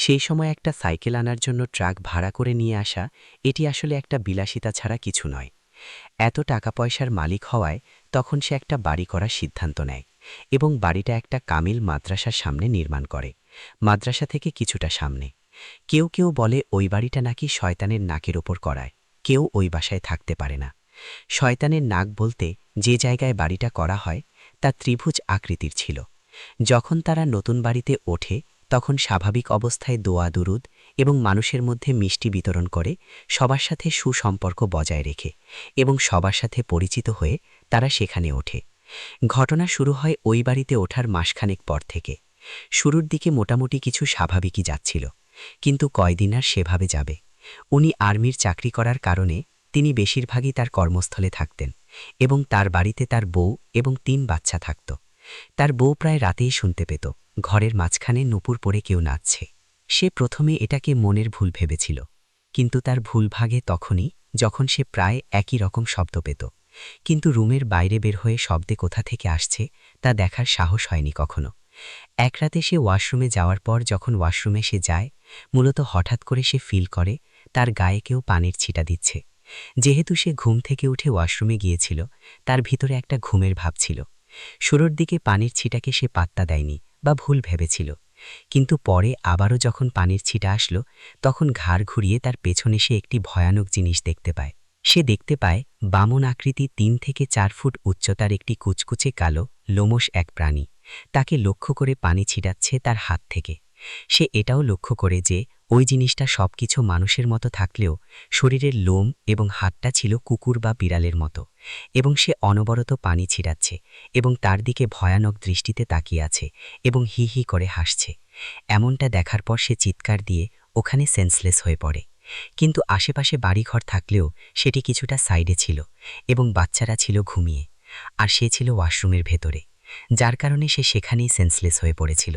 সেই সময় একটা সাইকেল আনার জন্য ট্রাক ভাড়া করে নিয়ে আসা, এটি আসলে একটা বিলাসিতা ছাড়া কিছু নয়। এত টাকা পয়সার মালিক হওয়ায় তখন সে একটা বাড়ি করার সিদ্ধান্ত নেয় এবং বাড়িটা একটা কামিল মাদ্রাসার সামনে নির্মাণ করে, মাদ্রাসা থেকে কিছুটা সামনে। কেউ কেউ বলে ওই বাড়িটা নাকি শয়তানের নাকের ওপর করায়, কেউ ওই বাসায় থাকতে পারে না। শয়তানের নাক বলতে যে জায়গায় বাড়িটা করা হয় তা ত্রিভুজ আকৃতির ছিল। যখন তারা নতুন বাড়িতে ওঠে তখন স্বাভাবিক অবস্থায় দোয়া দুরুদ এবং মানুষের মধ্যে মিষ্টি বিতরণ করে, সবার সাথে সুসম্পর্ক বজায় রেখে এবং সবার সাথে পরিচিত হয়ে তারা সেখানে ওঠে। ঘটনা শুরু হয় ওই বাড়িতে ওঠার মাসখানেক পর থেকে। শুরুর দিকে মোটামুটি কিছু স্বাভাবিকই যাচ্ছিল, কিন্তু কয়দিন আর সেভাবে যাবে। উনি আর্মির চাকরি করার কারণে তিনি বেশিরভাগই তার কর্মস্থলে থাকতেন এবং তার বাড়িতে তার বউ এবং 3 বাচ্চা থাকত। তার বউ প্রায় রাতেই শুনতে পেত ঘরের মাঝখানে নূপুর পরে কেউ নাচছে। সে প্রথমে এটাকে মনের ভুল ভেবেছিল, কিন্তু তার ভুল ভাগে তখনই যখন সে প্রায় একই রকম শব্দ পেত, কিন্তু রুমের বাইরে বের হয়ে শব্দে কোথা থেকে আসছে তা দেখার সাহস হয়নি কখনো। এক রাতে সে ওয়াশরুমে যাওয়ার পর যখন ওয়াশরুমে সে যায়, মূলত হঠাৎ করে সে ফিল করে তার গায়ে কেউ পানির ছিটা দিচ্ছে। যেহেতু সে ঘুম থেকে উঠে ওয়াশরুমে গিয়েছিল, তার ভিতরে একটা ঘুমের ভাব ছিল। শুরুর দিকে পানির ছিটাকে সে পাত্তা দেয়নি বা ভুল ভেবেছিল, কিন্তু পরে আবারও যখন পানির ছিটা আসলো তখন ঘাড় ঘুরিয়ে তার পেছনে সে একটি ভয়ানক জিনিস দেখতে পায়। সে দেখতে পায় বামন আকৃতি 3 থেকে 4 ফুট উচ্চতার একটি কুচকুচে কালো লোমশ এক প্রাণী তাকে লক্ষ্য করে পানি ছিটাচ্ছে তার হাত থেকে। সে এটাও লক্ষ্য করে যে ওই জিনিসটা সবকিছু মানুষের মতো থাকলেও শরীরের লোম এবং হাতটা ছিল কুকুর বা বিড়ালের মতো, এবং সে অনবরত পানি ছিটাচ্ছে এবং তার দিকে ভয়ানক দৃষ্টিতে তাকিয়ে আছে এবং হি হি করে হাসছে। এমনটা দেখার পর সে চিৎকার দিয়ে ওখানে সেন্সলেস হয়ে পড়ে। কিন্তু আশেপাশে বাড়িঘর থাকলেও সেটি কিছুটা সাইডে ছিল এবং বাচ্চারা ছিল ঘুমিয়ে, আর সে ছিল ওয়াশরুমের ভেতরে, যার কারণে সে সেখানেই সেন্সলেস হয়ে পড়েছিল।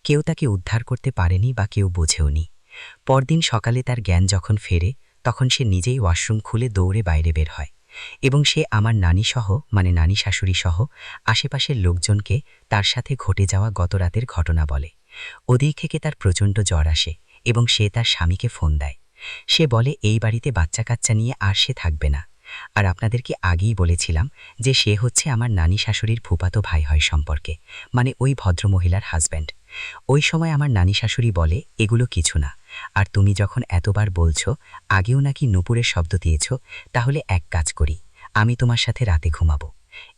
কেউ তাকে উদ্ধার করতে পারেনি বা কেউ বোঝেওনি। পরদিন সকালে তার জ্ঞান যখন ফেরে তখন সে নিজেই ওয়াশরুম খুলে দৌড়ে বাইরে বের হয় এবং সে আমার নানি সহ মানে নানি শাশুড়ি সহ আশেপাশের লোকজনকে তার সাথে ঘটে যাওয়া গত রাতের ঘটনা বলে। ওদিক থেকে তার প্রচণ্ড জ্বর আসে এবং সে তার স্বামীকে ফোন দেয়। সে বলে এই বাড়িতে বাচ্চা কাচ্চা নিয়ে আর সে থাকবে না। আর আপনাদেরকে আগেই বলেছিলাম যে সে হচ্ছে আমার নানি শাশুড়ির ফুফাতো ভাই হয় সম্পর্কে, মানে ওই ভদ্রমহিলার হাজব্যান্ড। ওই সময় আমার নানি শাশুড়ি বলে এগুলো কিছু না, আর তুমি যখন এতবার বলছো আগেও নাকি নূপুরের শব্দ দিয়েছ, তাহলে এক কাজ করি, আমি তোমার সাথে রাতে ঘুমাবো।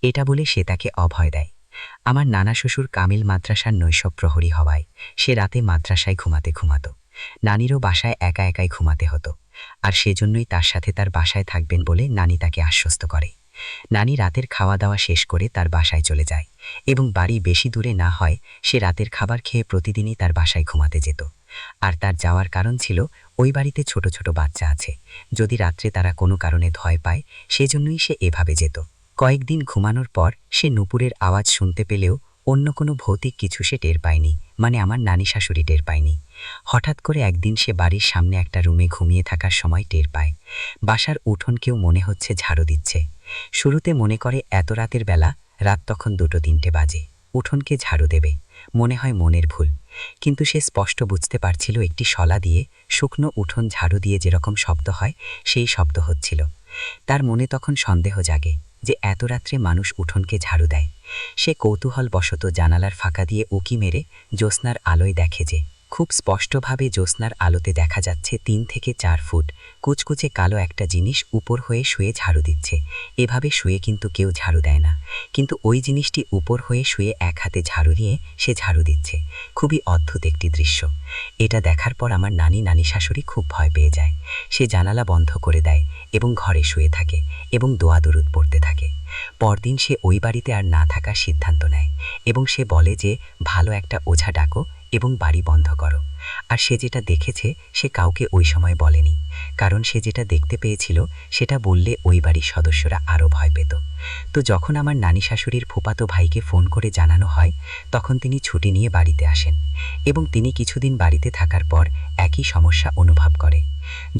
এটা বলে সে তাকে অভয় দেয়। আমার নানা শ্বশুর কামিল মাদ্রাসার নৈশব প্রহরী হওয়ায় সে রাতে মাদ্রাসায় ঘুমাতো। নানিরও বাসায় একা একাই ঘুমাতে হতো, আর সেজন্যই তার সাথে তার বাসায় থাকবেন বলে নানি তাকে আশ্বস্ত করে। নানি রাতের খাওয়া দাওয়া শেষ করে তার বাসায় চলে যায় এবং বাড়ি বেশি দূরে না হয় সে রাতের খাবার খেয়ে প্রতিদিনই তার বাসায় ঘুমাতে যেত। আর তার যাওয়ার কারণ ছিল ওই বাড়িতে ছোট ছোট বাচ্চা আছে, যদি রাত্রে তারা কোনো কারণে ভয় পায় সেজন্যই সে এভাবে যেত। কয়েকদিন ঘুমানোর পর সে নূপুরের আওয়াজ শুনতে পেলেও অন্য কোনো ভৌতিক কিছু সে টের পায়নি, মানে আমার নানি শাশুড়ি টের পায়নি। হঠাৎ করে একদিন সে বাড়ির সামনে একটা রুমে ঘুমিয়ে থাকার সময় টের পায় বাসার উঠোন কেউ মনে হচ্ছে ঝাড়ু দিচ্ছে। শুরুতে মনে করে এত রাতের বেলা, রাত তখন 2-3টে বাজে, উঠোনকে ঝাড়ু দেবে, মনে হয় মনের ভুল। কিন্তু সে স্পষ্ট বুঝতে পারছিল একটি শলা দিয়ে শুকনো উঠোন ঝাড়ু দিয়ে যেরকম শব্দ হয় সেই শব্দ হচ্ছিল। তার মনে তখন সন্দেহ জাগে যে এত রাত্রে মানুষ উঠোনকে ঝাড়ু দেয়। সে কৌতূহলবশত জানালার ফাঁকা দিয়ে উকি মেরে জ্যোৎস্নার আলোয় দেখে যে খুব স্পষ্টভাবে জ্যোৎস্নার আলোতে দেখা যাচ্ছে 3 থেকে 4 ফুট কুচকুচে কালো একটা জিনিস উপর হয়ে শুয়ে ঝাড়ু দিচ্ছে। এভাবে শুয়ে কিন্তু কেউ ঝাড়ু দেয় না, কিন্তু ওই জিনিসটি উপর হয়ে শুয়ে এক হাতে ঝাড়ু নিয়ে সে ঝাড়ু দিচ্ছে। খুবই অদ্ভুত একটি দৃশ্য। এটা দেখার পর আমার নানি শাশুড়ি খুব ভয় পেয়ে যায়। সে জানালা বন্ধ করে দেয় এবং ঘরে শুয়ে থাকে এবং দোয়া দরুদ পড়তে থাকে। পরদিন সে ওই বাড়িতে আর না থাকার সিদ্ধান্ত নেয় এবং সে বলে যে ভালো একটা ওঝা ডাকো এবং বাড়ি বন্ধ করো। আর সে যেটা দেখেছে সে কাউকে ওই সময় বলেনি, কারণ সে যেটা দেখতে পেয়েছিল সেটা বললে ওই বাড়ির সদস্যরা আরও ভয় পেত। তো যখন আমার নানি শাশুড়ির ফুপাতো ভাইকে ফোন করে জানানো হয়, তখন তিনি ছুটি নিয়ে বাড়িতে আসেন এবং তিনি কিছুদিন বাড়িতে থাকার পর একই সমস্যা অনুভব করে।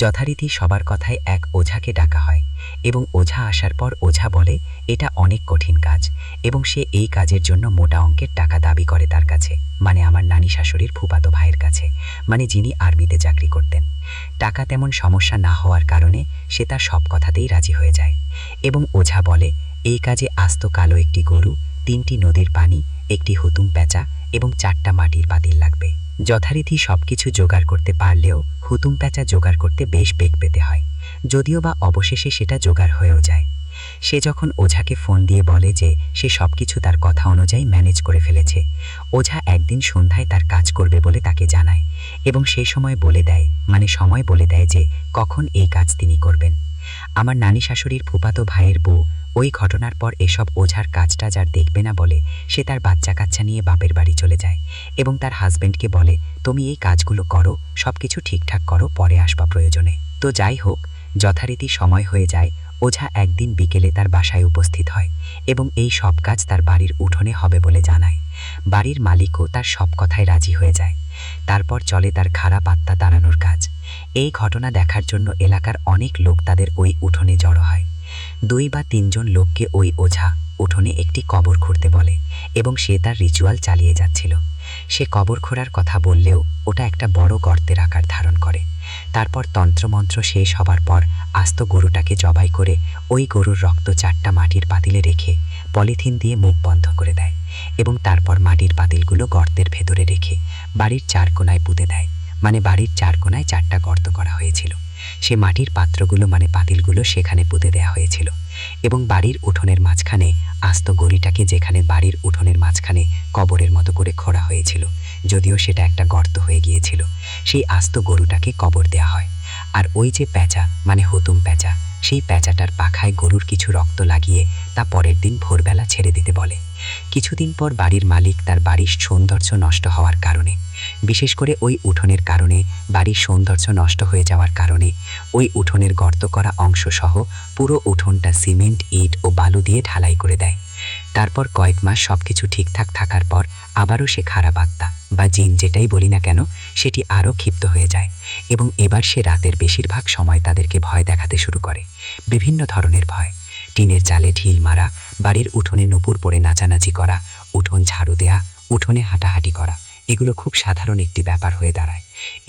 যথারীতি সবার কথায় এক ওঝাকে ডাকা হয় এবং ওঝা আসার পর ওঝা বলে এটা অনেক কঠিন কাজ এবং সে এই কাজের জন্য মোটা অঙ্কের টাকা দাবি করে তার কাছে, মানে আমার নানি শাশুড়ির ফুপাতো ভাইয়ের কাছে, মানে যিনি আর্মিতে চাকরি করতেন। টাকা তেমন সমস্যা না হওয়ার কারণে সে তার সব কথাতেই রাজি হয়ে যায় এবং ওঝা বলে এই কাজে আস্ত কালো একটি গরু, 3টি নদীর পানি, একটি হুতুম প্যাঁচা এবং 4টা মাটির পাতিল লাগবে। যথারীতি সবকিছু জোগাড় করতে পারলেও হুতুম প্যাঁচা জোগাড় করতে বেশ বেগ পেতে হয়, যদিও বা অবশেষে সেটা জোগাড় হয়েও যায়। সে যখন ওঝাকে ফোন দিয়ে বলে যে সে সবকিছু তার কথা অনুযায়ী ম্যানেজ করে ফেলেছে, ওঝা একদিন সন্ধ্যায় তার কাজ করবে বলে তাকে জানায় এবং সেই সময় বলে দেয়, মানে সময় বলে দেয় যে কখন এই কাজ তিনি করবেন। আমার নানি শাশুড়ির ফুপাতো ভাইয়ের বউ ওই ঘটনার পর এসব ওঝার কাজটা যার দেখবে না বলে সে তার বাচ্চা কাচ্চা নিয়ে বাপের বাড়ি চলে যায় এবং তার হাজব্যান্ডকে বলে তুমি এই কাজগুলো করো, সব কিছু ঠিকঠাক করো, পরে আসবা প্রয়োজনে। তো যাই হোক, যথারীতি সময় হয়ে যায়। ওঝা একদিন বিকেলে তার বাসায় উপস্থিত হয় এবং এই সব কাজ তার বাড়ির উঠোনে হবে বলে জানায়। বাড়ির মালিকও তার সব কথায় রাজি হয়ে যায়। তারপর চলে তার খারাপ আত্মা তাড়ানোর কাজ। এই ঘটনা দেখার জন্য এলাকার অনেক লোক তাদের ওই উঠোনে জড়ো হয়। 2 বা 3 জন লোককে ওই ওঝা উঠোনে একটি কবর খুঁড়তে বলে এবং সে তার রিচুয়াল চালিয়ে যাচ্ছিল। সে কবর খোঁড়ার কথা বললেও ওটা একটা বড় গর্তের আকার ধারণ করে। তারপর তন্ত্রমন্ত্র শেষ হবার পর আস্ত গরুটাকে জবাই করে ওই গরুর রক্ত 4টা মাটির পাতিলে রেখে পলিথিন দিয়ে মুখ বন্ধ করে দেয় এবং তারপর মাটির পাতিলগুলো গর্তের ভেতরে রেখে বাড়ির 4 কোণায় পুঁতে দেয়, মানে বাড়ির 4 কোণায় 4টা গর্ত করা হয়েছিল। সে মাটির পাত্রগুলো, মানে পাতিলগুলো সেখানে পুঁতে দেওয়া হয়েছিল এবং বাড়ির উঠোনের মাঝখানে আস্ত গরুটাকে, যেখানে বাড়ির উঠোনের মাঝখানে কবরের মতো করে খোঁড়া হয়েছিল, যদিও সেটা একটা গর্ত হয়ে গিয়েছিল, সেই আস্ত গরুটাকে কবর দেয়া হয়। আর ওই যে প্যাঁচা, মানে হুতুম প্যাঁচা, সেই প্যাঁচাটার পাখায় গরুর কিছু রক্ত লাগিয়ে তা পরের দিন ভোরবেলা ছেড়ে দিতে বলে। কিছুদিন পর বাড়ির মালিক তার বাড়ির সৌন্দর্য নষ্ট হওয়ার কারণে, বিশেষ করে ওই উঠোনের কারণে, বাড়ির সৌন্দর্য নষ্ট হয়ে যাওয়ার কারণে ওই উঠোনের গর্ত করা অংশ সহ পুরো উঠোনটা সিমেন্ট, ইট ও বালু দিয়ে ঢালাই করে দেয়। তারপর কয়েক মাস সবকিছু ঠিকঠাক থাকার পর আবারও সে খারাপ আত্মা বা জিন, যেটাই বলি না কেন, সেটি আরও ক্ষিপ্ত হয়ে যায় এবং এবার সে রাতের বেশিরভাগ সময় তাদেরকে ভয় দেখাতে শুরু করে। বিভিন্ন ধরনের ভয়, টিনের চালে ঢিল মারা, বাড়ির উঠোনে নুপুর পরে নাচানাচি করা, উঠোন ঝাড়ু দেয়া, উঠোনে হাঁটাহাঁটি করা, এগুলো খুব সাধারণ একটি ব্যাপার হয়ে দাঁড়ায়।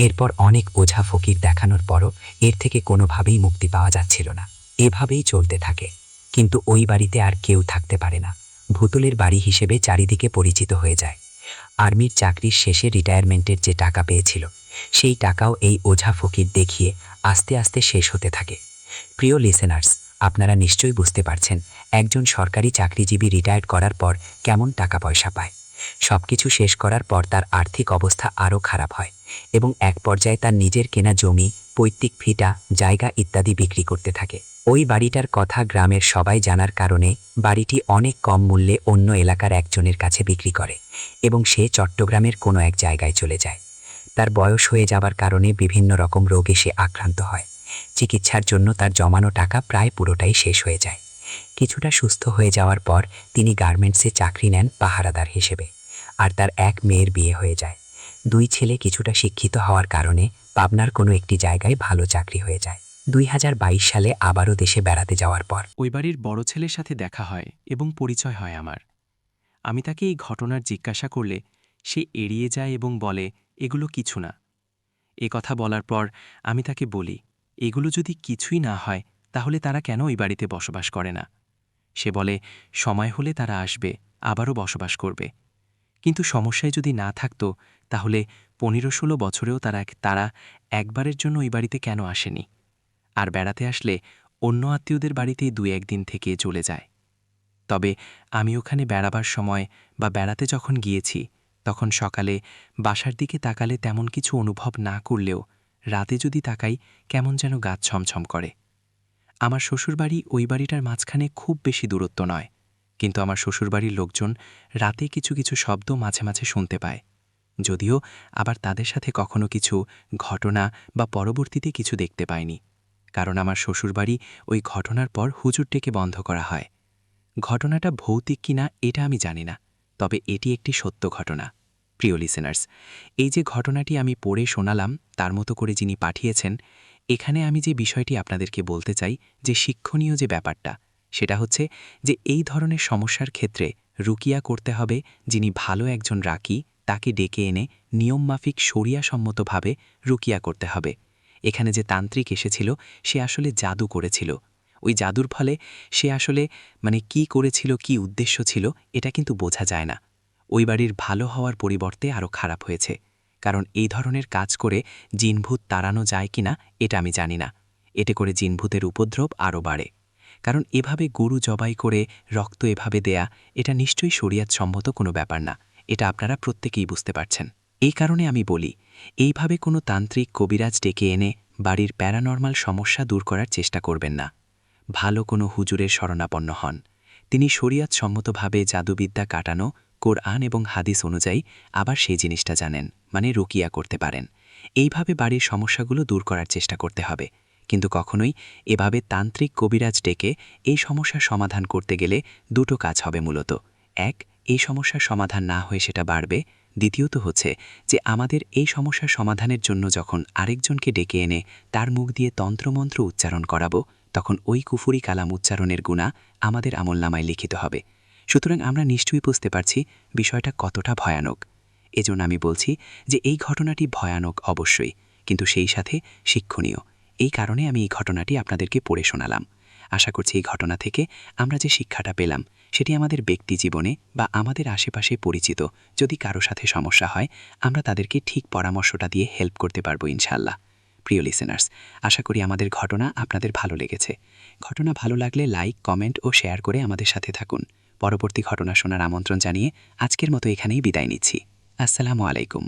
এরপর অনেক ওঝা ফকির দেখানোর পরও এর থেকে কোনোভাবেই মুক্তি পাওয়া যাচ্ছিল না। এভাবেই চলতে থাকে, কিন্তু ওই বাড়িতে আর কেউ থাকতে পারে না। ভূতুলের বাড়ি হিসেবে চারিদিকে পরিচিত হয়ে যায়। আর্মির চাকরির শেষে রিটায়ারমেন্টের যে টাকা পেয়েছিল, সেই টাকাও এই ওঝা ফকির দেখিয়ে আস্তে আস্তে শেষ হতে থাকে। প্রিয় লিসেনার্স, আপনারা নিশ্চয়ই বুঝতে পারছেন একজন সরকারি চাকরিজীবী রিটায়ার্ড করার পর কেমন টাকা পয়সা পায়। সবকিছু শেষ করার পর তার আর্থিক অবস্থা আরও খারাপ হয় এবং এক পর্যায়ে তার নিজের কেনা জমি, পৈতৃক ভিটা, জায়গা ইত্যাদি বিক্রি করতে থাকে। ওই বাড়িটার কথা গ্রামের সবাই জানার কারণে বাড়িটি অনেক কম মূল্যে অন্য এলাকার একজনের কাছে বিক্রি করে এবং সে চট্টগ্রামের কোনো এক জায়গায় চলে যায়। তার বয়স হয়ে যাবার কারণে বিভিন্ন রকম রোগে সে আক্রান্ত হয়। চিকিৎসার জন্য তার জমানো টাকা প্রায় পুরোটাই শেষ হয়ে যায়। কিছুটা সুস্থ হয়ে যাওয়ার পর তিনি গার্মেন্টসে চাকরি নেন পাহারাদার হিসেবে, আর তার এক মেয়ের বিয়ে হয়ে যায়। 2 ছেলে কিছুটা শিক্ষিত হওয়ার কারণে পাবনার কোনো একটি জায়গায় ভালো চাকরি হয়ে যায়। 2022 সালে আবারও দেশে বেড়াতে যাওয়ার পর ওই বাড়ির বড় ছেলের সাথে দেখা হয় এবং পরিচয় হয় আমার। আমি তাকে এই ঘটনার জিজ্ঞাসা করলে সে এড়িয়ে যায় এবং বলে এগুলো কিছু না। এ কথা বলার পর আমি তাকে বলি এগুলো যদি কিছুই না হয় তাহলে তারা কেন ওই বাড়িতে বসবাস করে না। সে বলে সময় হলে তারা আসবে, আবারও বসবাস করবে, কিন্তু সমস্যায় যদি না থাকতো তাহলে 15-16 বছরেও তারা একবারের জন্য ওই বাড়িতে কেন আসেনি, আর বেড়াতে আসলে অন্য আত্মীয়দের বাড়িতেই 2-1 দিন থেকে চলে যায়। তবে আমি ওখানে বেড়াবার সময় বা বেড়াতে যখন গিয়েছি তখন সকালে বাসার দিকে তাকালে তেমন কিছু অনুভব না করলেও রাতে যদি তাকাই কেমন যেন গা ছমছম করে। আমার শ্বশুরবাড়ি ওই বাড়িটার মাঝখানে খুব বেশি দূরত্ব নয়, কিন্তু আমার শ্বশুরবাড়ির লোকজন রাতে কিছু কিছু শব্দ মাঝে মাঝে শুনতে পায়, যদিও আবার তাদের সাথে কখনো কিছু ঘটনা বা পরবর্তীতে কিছু দেখতে পায়নি। কারণ আমার শ্বশুরবাড়ি ওই ঘটনার পর হুজুর ডেকে বন্ধ করা হয়। ঘটনাটা ভৌতিক কিনা এটা আমি জানি না, তবে এটি একটি সত্য ঘটনা। প্রিয় লিসেনার্স, এই যে ঘটনাটি আমি পড়ে শোনালাম তার মতো করে যিনি পাঠিয়েছেন, এখানে আমি যে বিষয়টি আপনাদেরকে বলতে চাই, যে শিক্ষণীয় যে ব্যাপারটা, সেটা হচ্ছে যে এই ধরনের সমস্যার ক্ষেত্রে রুকিয়া করতে হবে যিনি ভালো একজন রাকি, তাকে ডেকে এনে নিয়মমাফিক শরিয়াসম্মতভাবে রুকিয়া করতে হবে। এখানে যে তান্ত্রিক এসেছিল সে আসলে জাদু করেছিল। ওই জাদুর ফলে সে আসলে কি করেছিল, কি উদ্দেশ্য ছিল, এটা কিন্তু বোঝা যায় না। ওই বাড়ির ভালো হওয়ার পরিবর্তে আরও খারাপ হয়েছে। কারণ এই ধরনের কাজ করে জিনভূত তাড়ানো যায় কিনা এটা আমি জানি না। এতে করে জিনভূতের উপদ্রব আরও বাড়ে। কারণ এভাবে গরু জবাই করে রক্ত এভাবে দেয়া, এটা নিশ্চয়ই শরিয়াতসম্মত কোনো ব্যাপার না। এটা আপনারা প্রত্যেকেই বুঝতে পারছেন। এই কারণে আমি বলি, এইভাবে কোনো তান্ত্রিক কবিরাজ ডেকে এনে বাড়ির প্যারানর্মাল সমস্যা দূর করার চেষ্টা করবেন না। ভালো কোনো হুজুরের শরণাপন্ন হন। তিনি শরিয়াতসম্মতভাবে জাদুবিদ্যা কাটানো, কোরআন এবং হাদিস অনুযায়ী আবার সেই জিনিসটা জানেন, রুকিয়া করতে পারেন। এইভাবে বাড়ির সমস্যাগুলো দূর করার চেষ্টা করতে হবে। কিন্তু কখনোই এভাবে তান্ত্রিক কবিরাজ ডেকে এই সমস্যার সমাধান করতে গেলে দুটো কাজ হবে মূলত। এক, এই সমস্যার সমাধান না হয়ে সেটা বাড়বে। দ্বিতীয়ত হচ্ছে যে আমাদের এই সমস্যার সমাধানের জন্য যখন আরেকজনকে ডেকে এনে তার মুখ দিয়ে তন্ত্রমন্ত্র উচ্চারণ করাবো, তখন ওই কুফুরি কালাম উচ্চারণের গুণা আমাদের আমলনামায় লিখিত হবে। সুতরাং আমরা নিশ্চয়ই বুঝতে পারছি বিষয়টা কতটা ভয়ানক। এজন্য আমি বলছি যে এই ঘটনাটি ভয়ানক অবশ্যই, কিন্তু সেই সাথে শিক্ষণীয়। এই কারণে আমি এই ঘটনাটি আপনাদেরকে পড়ে শোনালাম। আশা করছি এই ঘটনা থেকে আমরা যে শিক্ষাটা পেলাম সেটি আমাদের ব্যক্তি জীবনে বা আমাদের আশেপাশে পরিচিত যদি কারো সাথে সমস্যা হয়, আমরা তাদেরকে ঠিক পরামর্শটা দিয়ে হেল্প করতে পারবো ইনশাআল্লাহ। প্রিয় লিসেনার্স, আশা করি আমাদের ঘটনা আপনাদের ভালো লেগেছে। ঘটনা ভালো লাগলে লাইক, কমেন্ট ও শেয়ার করে আমাদের সাথে থাকুন। পরবর্তী ঘটনা শোনার আমন্ত্রণ জানিয়ে আজকের মতো এখানেই বিদায় নিচ্ছি। আসসালামু আলাইকুম।